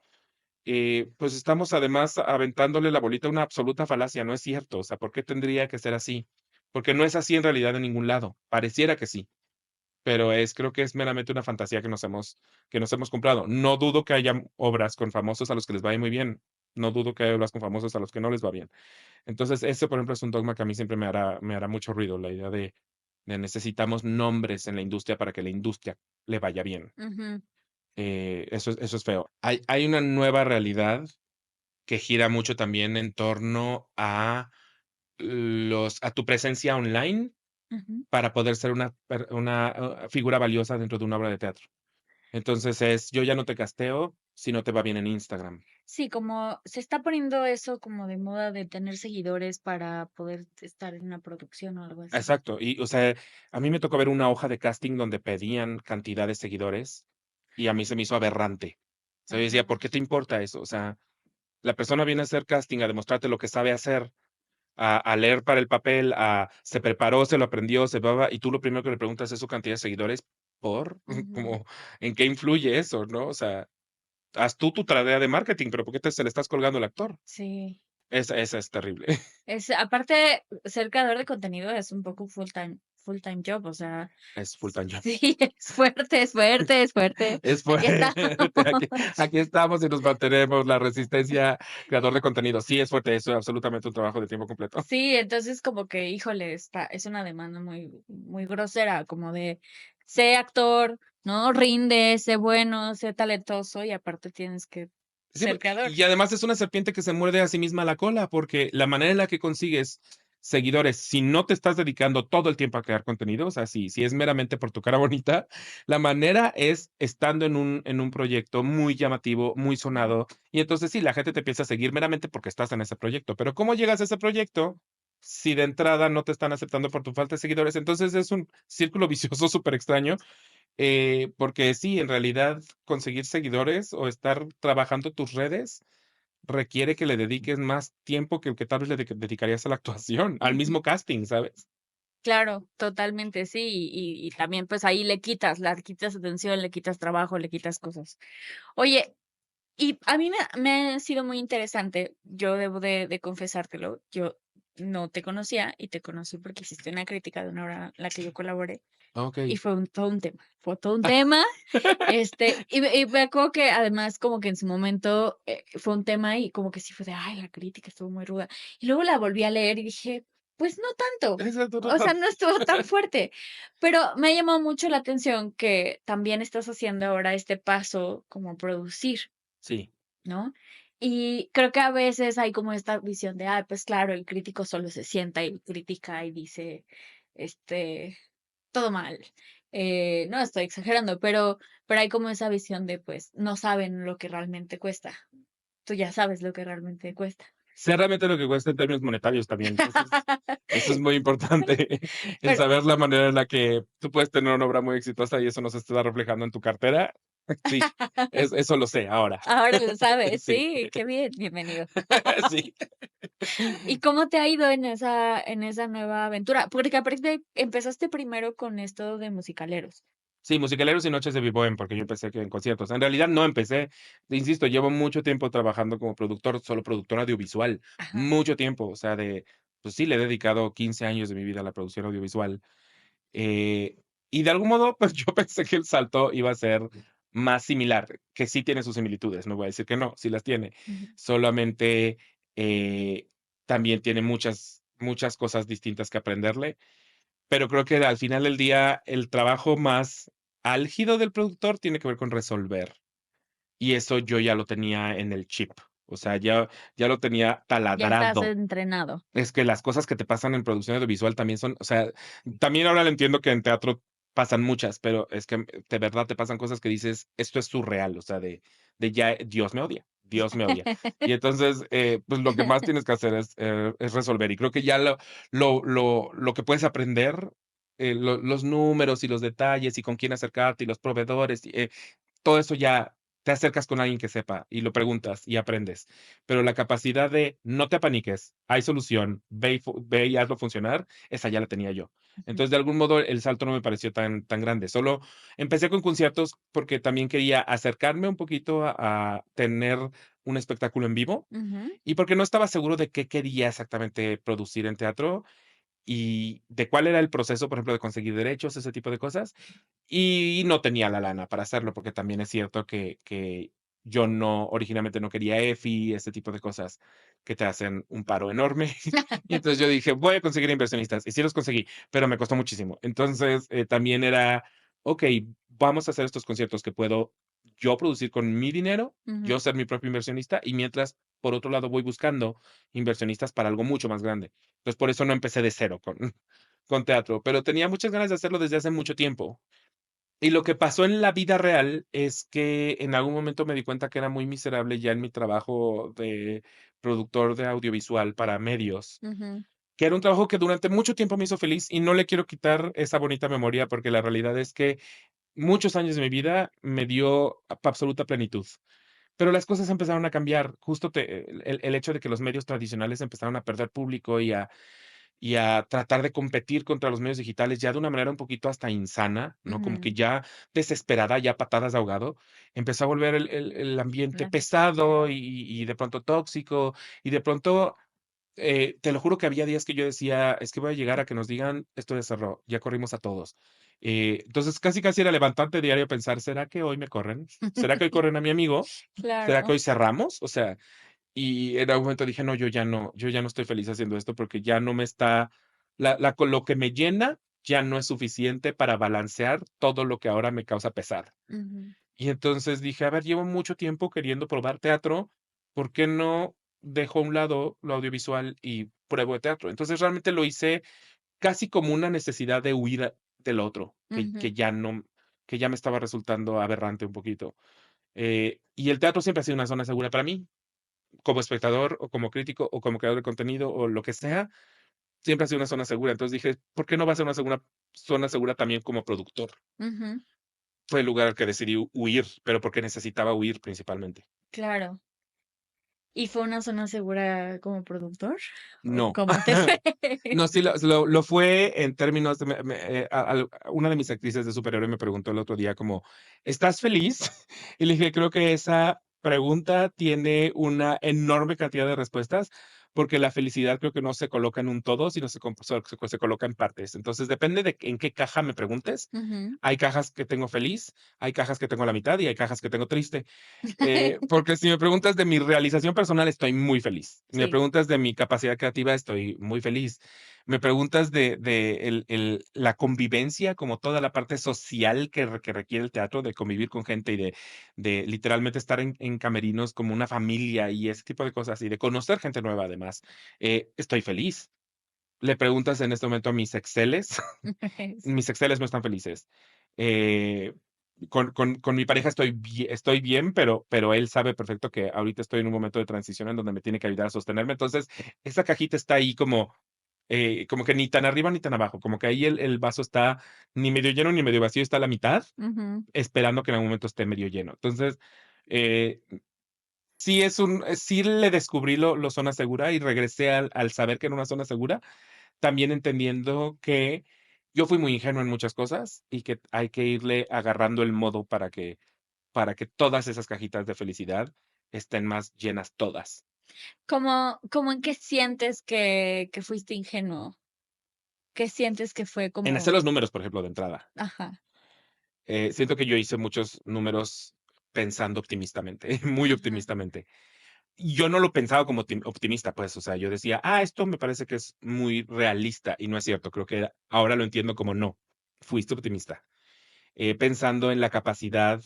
pues estamos además aventándole la bolita a una absoluta falacia, no es cierto. O sea, ¿por qué tendría que ser así? Porque no es así en realidad en ningún lado. Pareciera que sí, pero creo que es meramente una fantasía que nos hemos comprado. No dudo que haya obras con famosos a los que les vaya muy bien. No dudo que haya obras con famosos a los que no les va bien. Entonces, ese, por ejemplo, es un dogma que a mí siempre me hará mucho ruido, la idea de necesitamos nombres en la industria para que la industria le vaya bien. ujú, Eso es feo. Hay una nueva realidad que gira mucho también en torno a tu presencia online ujú. para poder ser una figura valiosa dentro de una obra de teatro. Entonces yo ya no te casteo si no te va bien en Instagram. Sí, como se está poniendo eso como de moda de tener seguidores para poder estar en una producción o algo así. Exacto. Y, o sea, a mí me tocó ver una hoja de casting donde pedían cantidad de seguidores y a mí se me hizo aberrante. O sea, yo decía, Ajá. ¿por qué te importa eso? O sea, la persona viene a hacer casting, a demostrarte lo que sabe hacer, a leer para el papel, se preparó, se lo aprendió, y tú lo primero que le preguntas es su cantidad de seguidores, ¿por? Ujú. Como, ¿en qué influye eso, no? O sea, haz tú tu tarea de marketing, pero ¿por qué se le estás colgando al actor? Sí. Esa es terrible. Es, aparte, ser creador de contenido es un poco full time job, o sea, Es full time job. sí, es fuerte, es fuerte, es fuerte. Es Aquí fuerte. está. Aquí estamos y nos mantenemos, la resistencia, creador de contenido. Sí, es fuerte, eso es absolutamente un trabajo de tiempo completo. Sí, entonces como que, híjole, es una demanda muy grosera, como de sé actor, ¿no? Rinde, sé bueno, sé talentoso y aparte tienes que Sí, ser creador. y además es una serpiente que se muerde a sí misma la cola, porque la manera en la que consigues seguidores, si no te estás dedicando todo el tiempo a crear contenido, o sea, si es meramente por tu cara bonita, la manera es estando en un proyecto muy llamativo, muy Ujú, sonado, y entonces sí, la gente te empieza a seguir meramente porque estás en ese proyecto. Pero ¿cómo llegas a ese proyecto si de entrada no te están aceptando por tu falta de seguidores? Entonces es un círculo vicioso súper extraño porque sí, en realidad conseguir seguidores o estar trabajando tus redes requiere que le dediques más tiempo que el que tal vez le dedicarías a la actuación, al ujú. mismo casting, ¿sabes? Claro, totalmente, sí, y también pues ahí le quitas atención, le quitas trabajo, le quitas cosas. Oye, y a mí me ha sido muy interesante, yo debo de confesártelo, yo no te conocía y te conocí porque hiciste una crítica de una obra en la que yo colaboré y Okey. fue todo un tema, fue todo un tema, y me acuerdo que además como que en su momento fue un tema y como que sí fue de, ay, la crítica estuvo muy ruda. Y luego la volví a leer y dije, pues no tanto, Exacto, no o sea, tanto. no estuvo tan fuerte, pero me ha llamado mucho la atención que también estás haciendo ahora este paso como producir. Sí, ¿No? Y creo que a veces hay como esta visión de, ah, pues claro, el crítico solo se sienta y critica y dice, este, todo mal. No estoy exagerando, pero hay como esa visión de, pues, no saben lo que realmente cuesta. Tú ya sabes lo que realmente cuesta. sé realmente lo que cuesta en términos monetarios también. Eso es muy importante, el Pero saber la manera en la que tú puedes tener una obra muy exitosa y eso no se está reflejando en tu cartera. Sí, eso lo sé ahora. ahora lo sabes, Sí, sí, qué bien, bienvenido. sí. ¿Y cómo te ha ido en esa nueva aventura? Porque aparte empezaste primero con esto de musicaleros. Sí, musicaleros y noches de Vivoem, porque yo empecé que en conciertos. En realidad no empecé, insisto, llevo mucho tiempo trabajando como productor, solo productor audiovisual, Ajá. mucho tiempo, o sea, pues sí, le he dedicado 15 años de mi vida a la producción audiovisual. Eh, y de algún modo, pues yo pensé que el salto iba a ser más similar, que sí tiene sus similitudes, no voy a decir que no, sí las tiene. Ujú. Solamente también tiene muchas cosas distintas que aprenderle, pero creo que al final del día el trabajo más álgido del productor tiene que ver con resolver. Y eso yo ya lo tenía en el chip. O sea, ya lo tenía Ya estás taladrado. entrenado. Es que las cosas que te pasan en producción audiovisual también son, o sea, también ahora lo entiendo que en teatro pasan muchas, pero es que de verdad te pasan cosas que dices, esto es surreal, o sea, de ya Dios me odia, Dios me odia. Y entonces, pues lo que más tienes que hacer es resolver. Y creo que ya lo que puedes aprender, los números y los detalles y con quién acercarte y los proveedores, todo eso ya te acercas con alguien que sepa y lo preguntas y aprendes. Pero la capacidad de no te apaniques, hay solución, ve y hazlo funcionar, esa ya la tenía yo. Ujú, Entonces, de algún modo, el salto no me pareció tan grande. Solo empecé con conciertos porque también quería acercarme un poquito a tener un espectáculo en vivo ujú, y porque no estaba seguro de qué quería exactamente producir en teatro y de cuál era el proceso, por ejemplo, de conseguir derechos, ese tipo de cosas. Y no tenía la lana para hacerlo, porque también es cierto que yo no originalmente no quería EFI, este tipo de cosas que te hacen un paro enorme. Y entonces yo dije: "Voy a conseguir inversionistas", y sí los conseguí, pero me costó muchísimo. Entonces, también era: "Okey, vamos a hacer estos conciertos que puedo yo producir con mi dinero, ujú. yo ser mi propio inversionista, y mientras, por otro lado, voy buscando inversionistas para algo mucho más grande". Entonces, por eso no empecé de cero con con teatro, pero tenía muchas ganas de hacerlo desde hace mucho tiempo. Y lo que pasó en la vida real es que en algún momento me di cuenta que era muy miserable ya en mi trabajo de productor de audiovisual para medios, Ujú, que era un trabajo que durante mucho tiempo me hizo feliz y no le quiero quitar esa bonita memoria, porque la realidad es que muchos años de mi vida me dio absoluta plenitud. Pero las cosas empezaron a cambiar, justo el hecho de que los medios tradicionales empezaron a perder público y a tratar de competir contra los medios digitales ya de una manera un poquito hasta insana, ¿no? Como ujú. que ya desesperada, ya patadas de ahogado, empezó a volver el ambiente La pesado y de pronto tóxico, y de pronto, te lo juro que había días que yo decía: "Es que voy a llegar a que nos digan, esto ya cerró, ya corrimos a todos". Entonces, casi era levantarte diario a pensar: "¿Será que hoy me corren? ¿Será que hoy corren a mi amigo? ¿Será que Claro. hoy cerramos?". O sea, y en algún momento dije: "No, yo ya no estoy feliz haciendo esto porque ya no me está con lo que me llena ya no es suficiente para balancear todo lo que ahora me causa pesar". Ujú, Y entonces dije: "A ver, llevo mucho tiempo queriendo probar teatro, ¿por qué no dejo a un lado lo audiovisual y pruebo de teatro?". Entonces, realmente lo hice casi como una necesidad de huir del otro, que ujú, que ya no que ya me estaba resultando aberrante un poquito. Y el teatro siempre ha sido una zona segura para mí como espectador, o como crítico, o como creador de contenido, o lo que sea, siempre ha sido una zona segura. Entonces dije: "¿Por qué no va a ser una zona segura también como productor?". ujú. Fue el lugar al que decidí huir, pero porque necesitaba huir principalmente. Claro. ¿Y fue una zona segura como productor? ¿O No. cómo te fue? No, sí, lo fue en términos de una de mis actrices de superhéroe me preguntó el otro día como: "¿Estás feliz?". Y le dije: "Creo que esa pregunta tiene una enorme cantidad de respuestas, porque la felicidad creo que no se coloca en un todo, sino se coloca en partes. Entonces, depende de en qué caja me preguntes. Ujú. Hay cajas que tengo feliz, hay cajas que tengo a la mitad y hay cajas que tengo triste". Porque si me preguntas de mi realización personal, estoy muy feliz. Me Sí. preguntas de mi capacidad creativa, estoy muy feliz. Me preguntas de la convivencia, como toda la parte social que requiere el teatro, de convivir con gente y de literalmente estar en camerinos como una familia y ese tipo de cosas, y de conocer gente nueva además, estoy feliz. Le preguntas en este momento a mis exceles, Sí. mis exceles no están felices. Eh, con mi pareja estoy bien, pero él sabe perfecto que ahorita estoy en un momento de transición en donde me tiene que ayudar a sostenerme. Entonces, esa cajita está ahí como que ni tan arriba ni tan abajo, como que ahí el vaso está ni medio lleno ni medio vacío, está a la mitad, Ujú, esperando que en algún momento esté medio lleno. Entonces, eh, sí le descubrí lo zona segura y regresé al saber que era una zona segura, también entendiendo que yo fui muy ingenuo en muchas cosas y que hay que irle agarrando el modo para que todas esas cajitas de felicidad estén más llenas todas. ¿Cómo en qué sientes que fuiste ingenuo? ¿Qué sientes que fue En hacer como? los números, por ejemplo, de entrada. Ajá. Siento que yo hice muchos números pensando optimistamente, muy Ajá. optimistamente. Yo no lo pensaba como optimista, pues, o sea, yo decía: "Ah, esto me parece que es muy realista", y no es cierto. Creo que ahora lo entiendo como no, fuiste optimista. Pensando en la capacidad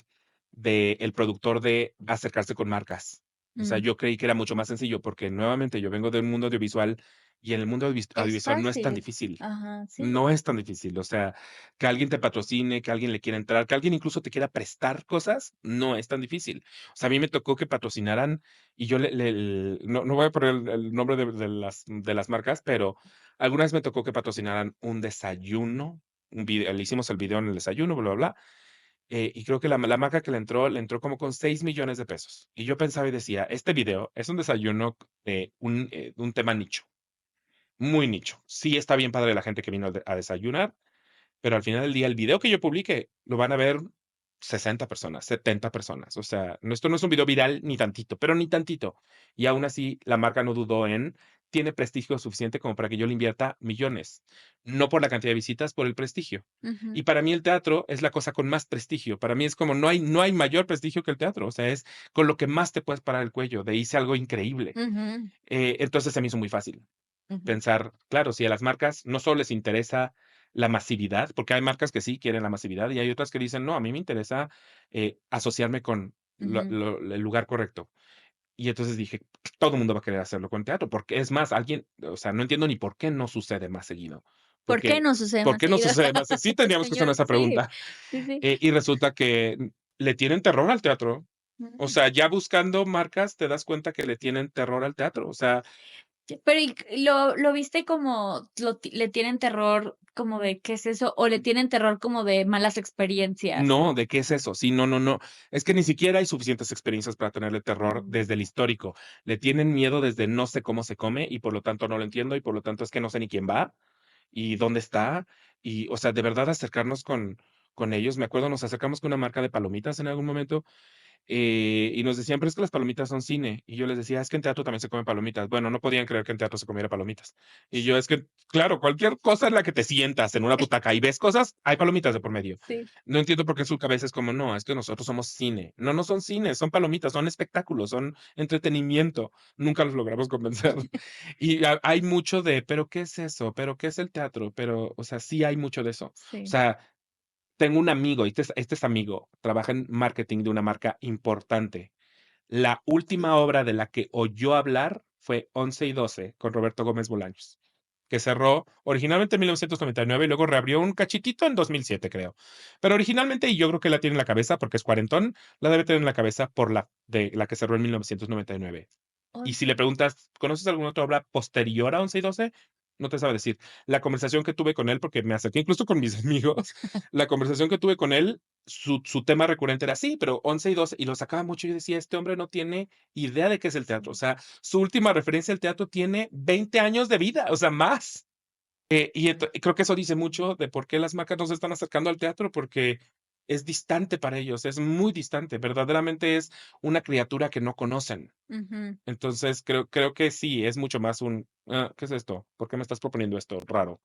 del productor de acercarse con marcas. O sea, Mm. yo creí que era mucho más sencillo, porque nuevamente yo vengo del mundo audiovisual y en el mundo Es audiovisual no es tan fácil. difícil. Ajá, sí. No es tan difícil. O sea, que alguien te patrocine, que alguien le quiera entrar, que alguien incluso te quiera prestar cosas, no es tan difícil. O sea, a mí me tocó que patrocinaran y yo no voy a poner el nombre de las marcas, pero algunas me tocó que patrocinaran un desayuno, un video, le hicimos el video en el desayuno, bla, bla, bla. Y creo que la marca que le entró como con 6 millones de pesos. Y yo pensaba y decía, este video es un desayuno de un tema nicho, muy nicho. Sí está bien padre la gente que vino a desayunar, pero al final del día, el video que yo publique lo van a ver 60 personas, 70 personas. O sea, esto no es un video viral ni tantito, pero ni tantito. Y aún así, la marca no dudó tiene prestigio suficiente como para que yo le invierta millones. No por la cantidad de visitas, por el prestigio. Ujú, Y para mí el teatro es la cosa con más prestigio. Para mí es como no hay mayor prestigio que el teatro. O sea, es con lo que más te puedes parar el cuello. De hice algo increíble. ujú, Entonces se me hizo muy fácil ujú, pensar, claro, si a las marcas no solo les interesa la masividad, porque hay marcas que sí quieren la masividad y hay otras que dicen, no, a mí me interesa asociarme con ujú. el lugar correcto. Y entonces dije, todo el mundo va a querer hacerlo con teatro, porque es más, alguien, o sea, no entiendo ni por qué no sucede más seguido. ¿Por qué Porque, no sucede ¿por más qué no seguido? sucede más? Sí tendríamos que hacer Señor, esa sí, pregunta. sí, sí. Y resulta que le tienen terror al teatro. O Mm. sea, ya buscando marcas te das cuenta que le tienen terror al teatro. O sea, Pero, ¿lo viste como le tienen terror como de qué es eso? ¿O le tienen terror como de malas experiencias? no, ¿de qué es eso? Sí, no, no, no. Es que ni siquiera hay suficientes experiencias para tenerle terror Mm, desde el histórico. Le tienen miedo desde no sé cómo se come y por lo tanto no lo entiendo y por lo tanto es que no sé ni quién va y dónde está. Y, o sea, de verdad acercarnos con ellos. Me acuerdo, nos acercamos con una marca de palomitas en algún momento y nos decían, pero es que las palomitas son cine. Y yo les decía, es que en teatro también se comen palomitas. Bueno, no podían creer que en teatro se comiera palomitas. Y yo, es que, claro, cualquier cosa en la que te sientas en una butaca y ves cosas, hay palomitas de por medio. sí. No entiendo por qué en su cabeza es como, no, es que nosotros somos cine. No, no son cine, son palomitas, son espectáculos, son entretenimiento. Nunca los logramos convencer. Y hay mucho de, pero ¿qué es eso? ¿Pero qué es el teatro? Pero, o sea, sí hay mucho de eso. O Sí. sea, tengo un amigo, y este es amigo, trabaja en marketing de una marca importante. La última obra de la que oyó hablar fue 11 y 12 con Roberto Gómez Bolaños, que cerró originalmente en 1999 y luego reabrió un cachitito en 2007, creo. Pero originalmente, y yo creo que la tiene en la cabeza porque es cuarentón, la debe tener en la cabeza por la que cerró en 1999. Y si le preguntas, ¿conoces alguna otra obra posterior a 11 y 12? No te sabe decir. La conversación que tuve con él, porque me acerqué incluso con mis amigos, la conversación que tuve con él, su tema recurrente era, sí, pero 11 y 12, y lo sacaba mucho. Y yo decía, este hombre no tiene idea de qué es el teatro. O Sí. sea, su última referencia al teatro tiene 20 años de vida, o sea, más. Y creo que eso dice mucho de por qué las marcas no se están acercando al teatro, porque es distante para ellos, es muy distante. Verdaderamente es una criatura que no conocen. Ujú. Entonces, creo que sí, es mucho más ¿qué es esto? ¿Por qué me estás proponiendo esto raro?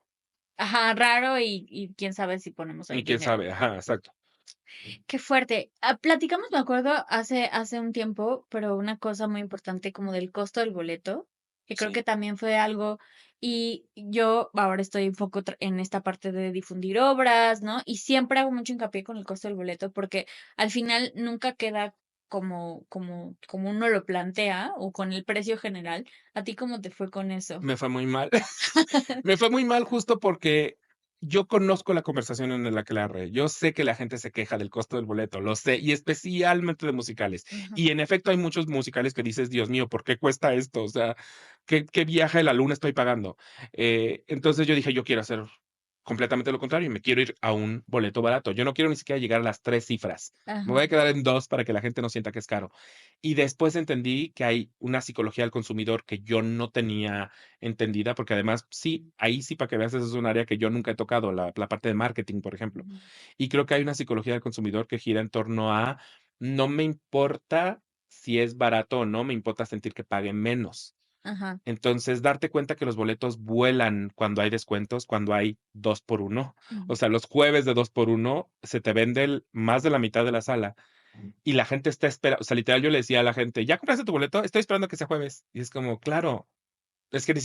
Ajá, raro y quién sabe si ponemos ahí Y quién dinero. sabe, ajá, exacto. Qué fuerte. Platicamos, me acuerdo, hace un tiempo, pero una cosa muy importante como del costo del boleto, que creo que Sí. también fue algo, y yo ahora estoy un poco en esta parte de difundir obras, ¿no? Y siempre hago mucho hincapié con el costo del boleto, porque al final nunca queda como uno lo plantea o con el precio general. ¿A ti cómo te fue con eso? Me fue muy mal. Me fue muy mal justo porque yo conozco la conversación en la que la agarré. Yo sé que la gente se queja del costo del boleto, lo sé, y especialmente de musicales. Ajá. Y en efecto hay muchos musicales que dices, Dios mío, ¿por qué cuesta esto? O sea, ¿qué viaje a la luna estoy pagando? Entonces yo dije, yo quiero hacer completamente lo contrario, me quiero ir a un boleto barato. Yo no quiero ni siquiera llegar a las 3 cifras. Me Ajá. voy a quedar en 2 para que la gente no sienta que es caro. Y después entendí que hay una psicología del consumidor que yo no tenía entendida, porque además, sí, ahí sí, para que veas, eso es un área que yo nunca he tocado, la parte de marketing, por ejemplo. Ujú. Y creo que hay una psicología del consumidor que gira en torno a, no me importa si es barato o no, me importa sentir que pague menos. Ajá. Entonces, darte cuenta que los boletos vuelan cuando hay descuentos, cuando hay 2 por uno. O Ujú. sea, los jueves de 2 por uno se te vende más de la mitad de la sala y la gente está esperando. O sea, literal, yo le decía a la gente, ¿ya compraste tu boleto? Estoy esperando que sea jueves. Y es como, claro, es que ni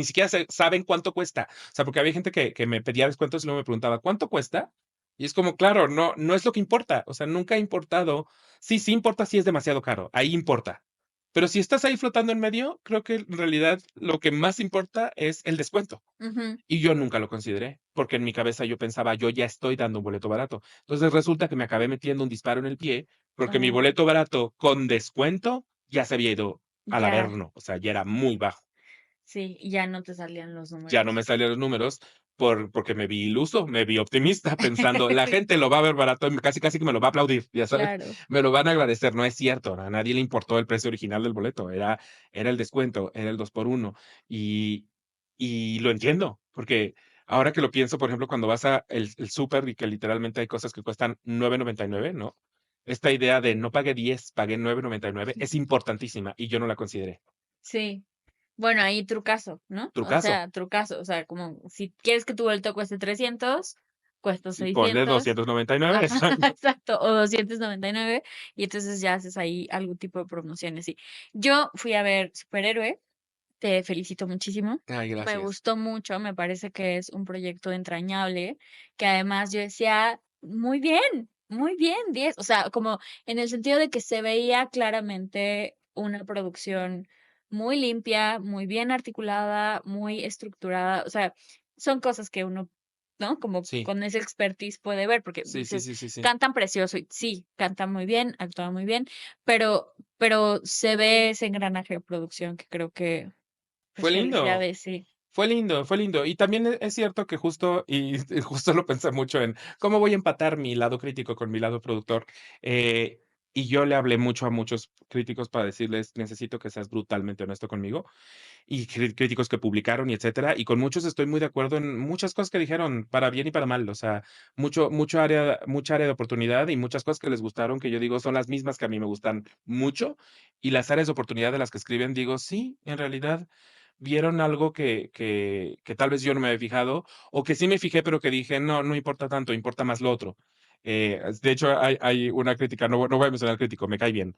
siquiera saben cuánto cuesta. O sea, porque había gente que me pedía descuentos y luego me preguntaba, ¿cuánto cuesta? Y es como, claro, no, no es lo que importa. O sea, nunca ha importado. Sí, sí importa si es demasiado caro. Ahí importa. Pero si estás ahí flotando en medio, creo que en realidad lo que más importa es el descuento. Ujú. Y yo nunca lo consideré, porque en mi cabeza yo pensaba, yo ya estoy dando un boleto barato. Entonces resulta que me acabé metiendo un disparo en el pie, porque mi Oh, boleto barato con descuento ya se había ido al ya. averno. O sea, ya era muy bajo. Sí, y ya no te salían los Ya no me números. salían los números porque me vi iluso, me vi optimista, pensando, la gente lo va a ver barato, y casi casi que me lo va a aplaudir, ya sabes, Claro. me lo van a agradecer. No es cierto, a nadie le importó el precio original del boleto, era el descuento, era el 2 por uno. Y, y lo entiendo, porque ahora que lo pienso, por ejemplo, cuando vas a el súper y que literalmente hay cosas que cuestan 9.99, ¿no? Esta idea de no pagué 10, pagué 9.99 es importantísima y yo no la consideré. Sí. Bueno, ahí trucazo, ¿no? O Trucazo. sea, trucazo. O sea, como si quieres que tu boleto cueste 300, cuesta Sí, ponle 600. 299, Ajá, exacto. exacto, o 299, y entonces ya haces ahí algún tipo de promociones, sí. Yo fui a ver Superhéroe, te felicito muchísimo. Ay, Me gracias. gustó mucho, me parece que es un proyecto entrañable, que además yo decía, muy bien, 10, o sea, como en el sentido de que se veía claramente una producción muy limpia, muy bien articulada, muy estructurada, o sea, son cosas que uno, ¿no? Como Sí, con ese expertise puede ver, porque sí, sí, dices, sí, sí, sí. cantan precioso, y sí, cantan muy bien, actúan muy bien, pero se ve ese engranaje de producción que creo que, pues, Fue lindo, felicidades, sí. fue lindo, fue lindo. Y también es cierto que justo, y y justo lo pensé mucho en cómo voy a empatar mi lado crítico con mi lado productor. Eh, y yo le hablé mucho a muchos críticos para decirles, necesito que seas brutalmente honesto conmigo. Y críticos que publicaron y etcétera, y con muchos estoy muy de acuerdo en muchas cosas que dijeron, para bien y para mal, o sea, mucha área de oportunidad y muchas cosas que les gustaron, que yo digo son las mismas que a mí me gustan mucho, y las áreas de oportunidad de las que escriben, digo, sí, en realidad vieron algo que tal vez yo no me había fijado, o que sí me fijé, pero que dije: "No, no importa tanto, importa más lo otro". De hecho, hay una crítica, no voy a mencionar al crítico, me cae bien.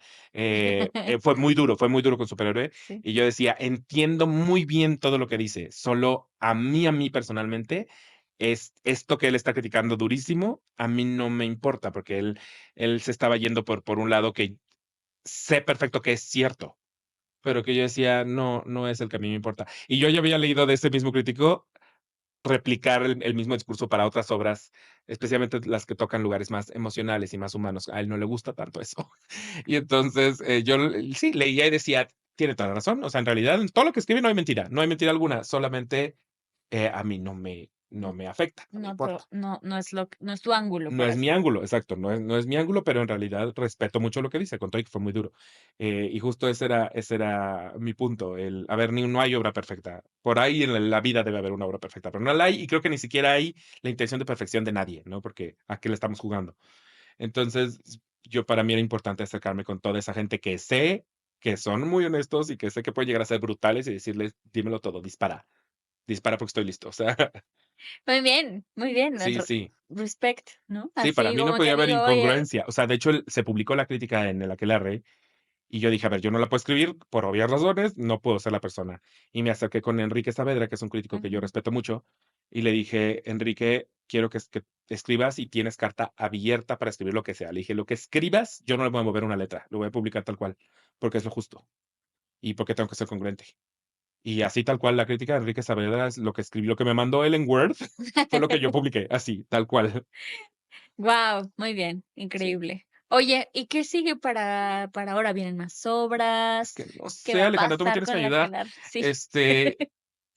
Fue muy duro con Superhéroe, Sí. y yo decía, entiendo muy bien todo lo que dice, solo a mí personalmente, es esto que él está criticando durísimo, a mí no me importa, porque él se estaba yendo por un lado que sé perfecto que es cierto, pero que yo decía, no, no es el que a mí me importa. Y yo ya había leído de ese mismo crítico replicar el mismo discurso para otras obras, especialmente las que tocan lugares más emocionales y más humanos. A él no le gusta tanto eso. Y entonces, sí, leía y decía, tiene toda la razón. O sea, en realidad, en todo lo que escribe no hay mentira alguna, solamente, a mí no me afecta, no me importa. No es no es tu ángulo, No por es mi así ángulo, exacto, no es mi ángulo, pero en realidad respeto mucho lo que dice, con todo y que fue muy duro. Y justo ese era mi punto, a ver, no hay obra perfecta. Por ahí en la vida debe haber una obra perfecta, pero no la hay, y creo que ni siquiera hay la intención de perfección de nadie, ¿no? Porque ¿a qué le estamos jugando? Entonces, yo para mí era importante acercarme con toda esa gente que sé que son muy honestos y que sé que pueden llegar a ser brutales y decirles: "Dímelo todo, dispara porque estoy listo". O sea, muy bien, sí, sí. respect, ¿no? Sí, para Así mí no como podía que haber digo, oye, incongruencia. O sea, de hecho, se publicó la crítica en el Aquelarre, y yo dije: "A ver, yo no la puedo escribir por obvias razones, no puedo ser la persona". Y me acerqué con Enrique Saavedra, que es un crítico que yo ujú, respeto mucho, y le dije: "Enrique, quiero que escribas y tienes carta abierta para escribir lo que sea". Le dije: "Lo que escribas, yo no le voy a mover una letra, lo voy a publicar tal cual, porque es lo justo, y porque tengo que ser congruente". Y así tal cual la crítica de Enrique Saavedra es lo que escribí, lo que me mandó él en Word, fue lo que yo publiqué, así, tal cual. guau, muy bien, Sí. increíble. Oye, ¿y qué sigue para ahora? ¿Vienen más Es obras? que no ¿Qué sé, va a Alejandra, tú me pasar tienes que con la ayudar. Aquelarre? Sí. Este,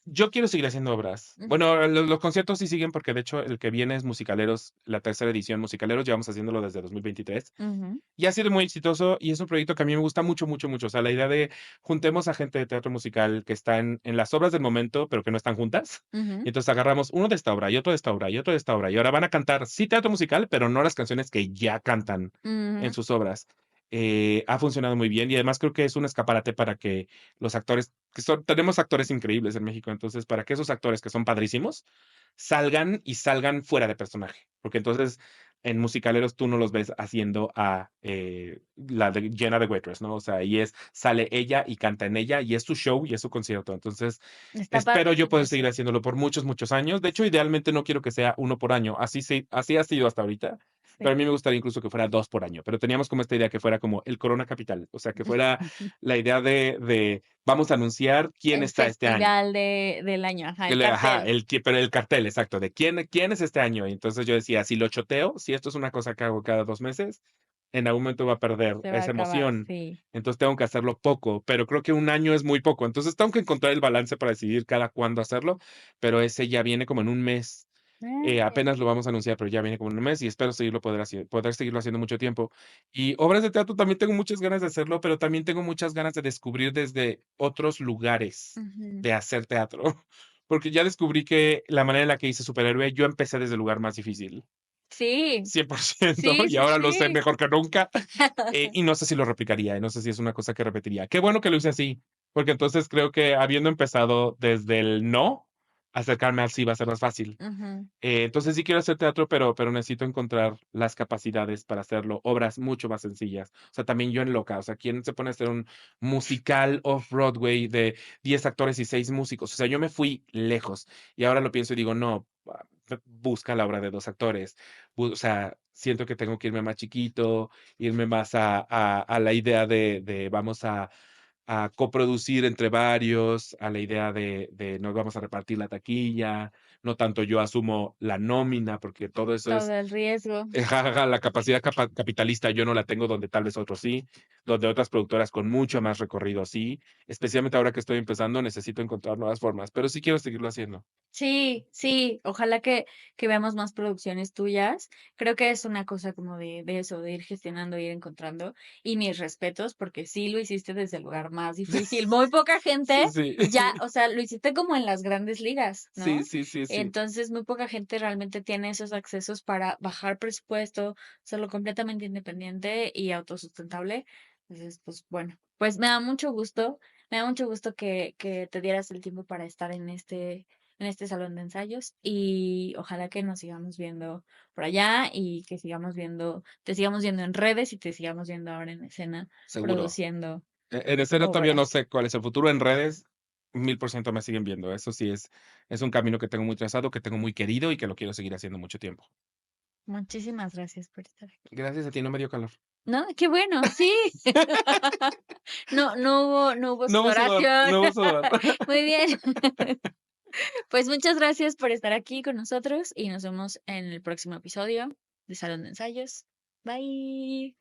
Yo quiero seguir haciendo obras. Ujú, Bueno, los conciertos sí siguen porque de hecho el que viene es Musicaleros, la tercera edición Musicaleros, llevamos haciéndolo desde 2023 ujú, y ha sido muy exitoso y es un proyecto que a mí me gusta mucho, mucho, mucho. O sea, la idea de juntemos a gente de teatro musical que está en las obras del momento, pero que no están juntas. ujú, Y entonces agarramos uno de esta obra y otro de esta obra y otro de esta obra. Y ahora van a cantar, sí, teatro musical, pero no las canciones que ya cantan en ujú. sus obras. Ha funcionado muy bien y además creo que es un escaparate para que los actores, tenemos actores increíbles en México, entonces para que esos actores que son padrísimos salgan y salgan fuera de personaje, porque entonces en musicaleros tú no los ves haciendo a la de Jenna de Waitress, ¿no? O sea, y sale ella y canta en ella y es su show y es su concierto. Entonces, Está espero yo padrísimo poder seguir eso. haciéndolo por muchos, muchos años. De hecho, idealmente no quiero que sea uno por año. Así, así ha sido hasta ahorita. Pero a Sí. mí me gustaría incluso que fuera dos por año. Pero teníamos como esta idea que fuera como el Corona Capital. O sea, que fuera la idea de vamos a anunciar quién El está este año. festival del año, ajá, el Ajá, cartel. pero el cartel, exacto, de quién es este año. Y entonces yo decía, si lo choteo, si esto es una cosa que hago cada 2 meses, en algún momento va a perder Se va a esa acabar, emoción. sí. Entonces tengo que hacerlo poco, pero creo que un año es muy poco. Entonces tengo que encontrar el balance para decidir cada cuándo hacerlo, pero ese ya viene como en un mes. Ah, Apenas lo vamos a anunciar, pero ya viene como en un mes y espero poder seguirlo haciendo mucho tiempo. Y obras de teatro también tengo muchas ganas de hacerlo, pero también tengo muchas ganas de descubrir desde otros lugares ujú. de hacer teatro. Porque ya descubrí que la manera en la que hice superhéroe, yo empecé desde el lugar más difícil, Sí, 100%, sí, y sí, ahora lo sé sí. mejor que nunca. Y no sé si lo replicaría, y no sé si es una cosa que repetiría. Qué bueno que lo hice así, porque entonces creo que habiendo empezado desde el no, acercarme al sí va a ser más fácil. Ujú. Entonces sí quiero hacer teatro, pero necesito encontrar las capacidades para hacerlo, obras mucho más sencillas. O sea, también yo en loca, o sea, ¿quién se pone a hacer un musical off-Broadway de 10 actores y 6 músicos? O sea, yo me fui lejos y ahora lo pienso y digo, no, busca la obra de 2 actores. O sea, siento que tengo que irme más chiquito, irme más a la idea de vamos a coproducir entre varios, a la idea de nos vamos a repartir la taquilla, no tanto yo asumo la nómina, porque todo eso Todo es, el riesgo. la capacidad capitalista yo no la tengo donde tal vez otros sí, donde otras productoras con mucho más recorrido sí, especialmente ahora que estoy empezando necesito encontrar nuevas formas, pero sí quiero seguirlo haciendo. Sí, sí, ojalá que veamos más producciones tuyas. Creo que es una cosa como de eso, de ir gestionando, ir encontrando. Y mis respetos, porque sí lo hiciste desde el lugar más difícil. Muy poca gente Sí, sí, ya, o sea, lo hiciste como en las grandes ligas, sí, ¿no? sí, sí, sí. Entonces, muy poca gente realmente tiene esos accesos para bajar presupuesto, hacerlo completamente independiente y autosustentable. Entonces, pues bueno, pues me da mucho gusto que te dieras el tiempo para estar en este salón de ensayos y ojalá que nos sigamos viendo por allá y que sigamos viendo, te sigamos viendo en redes y te sigamos viendo ahora en escena Seguro. produciendo En escena todavía no obras. sé cuál es el futuro. En redes, 1000% me siguen viendo. Eso sí es un camino que tengo muy trazado, que tengo muy querido y que lo quiero seguir haciendo mucho tiempo. Muchísimas gracias por estar aquí. Gracias a ti, no me dio calor. No, qué bueno, sí. No hubo No hubo sudor, sudoración. no hubo sudor. Muy bien. Pues muchas gracias por estar aquí con nosotros y nos vemos en el próximo episodio de Salón de Ensayos. Bye.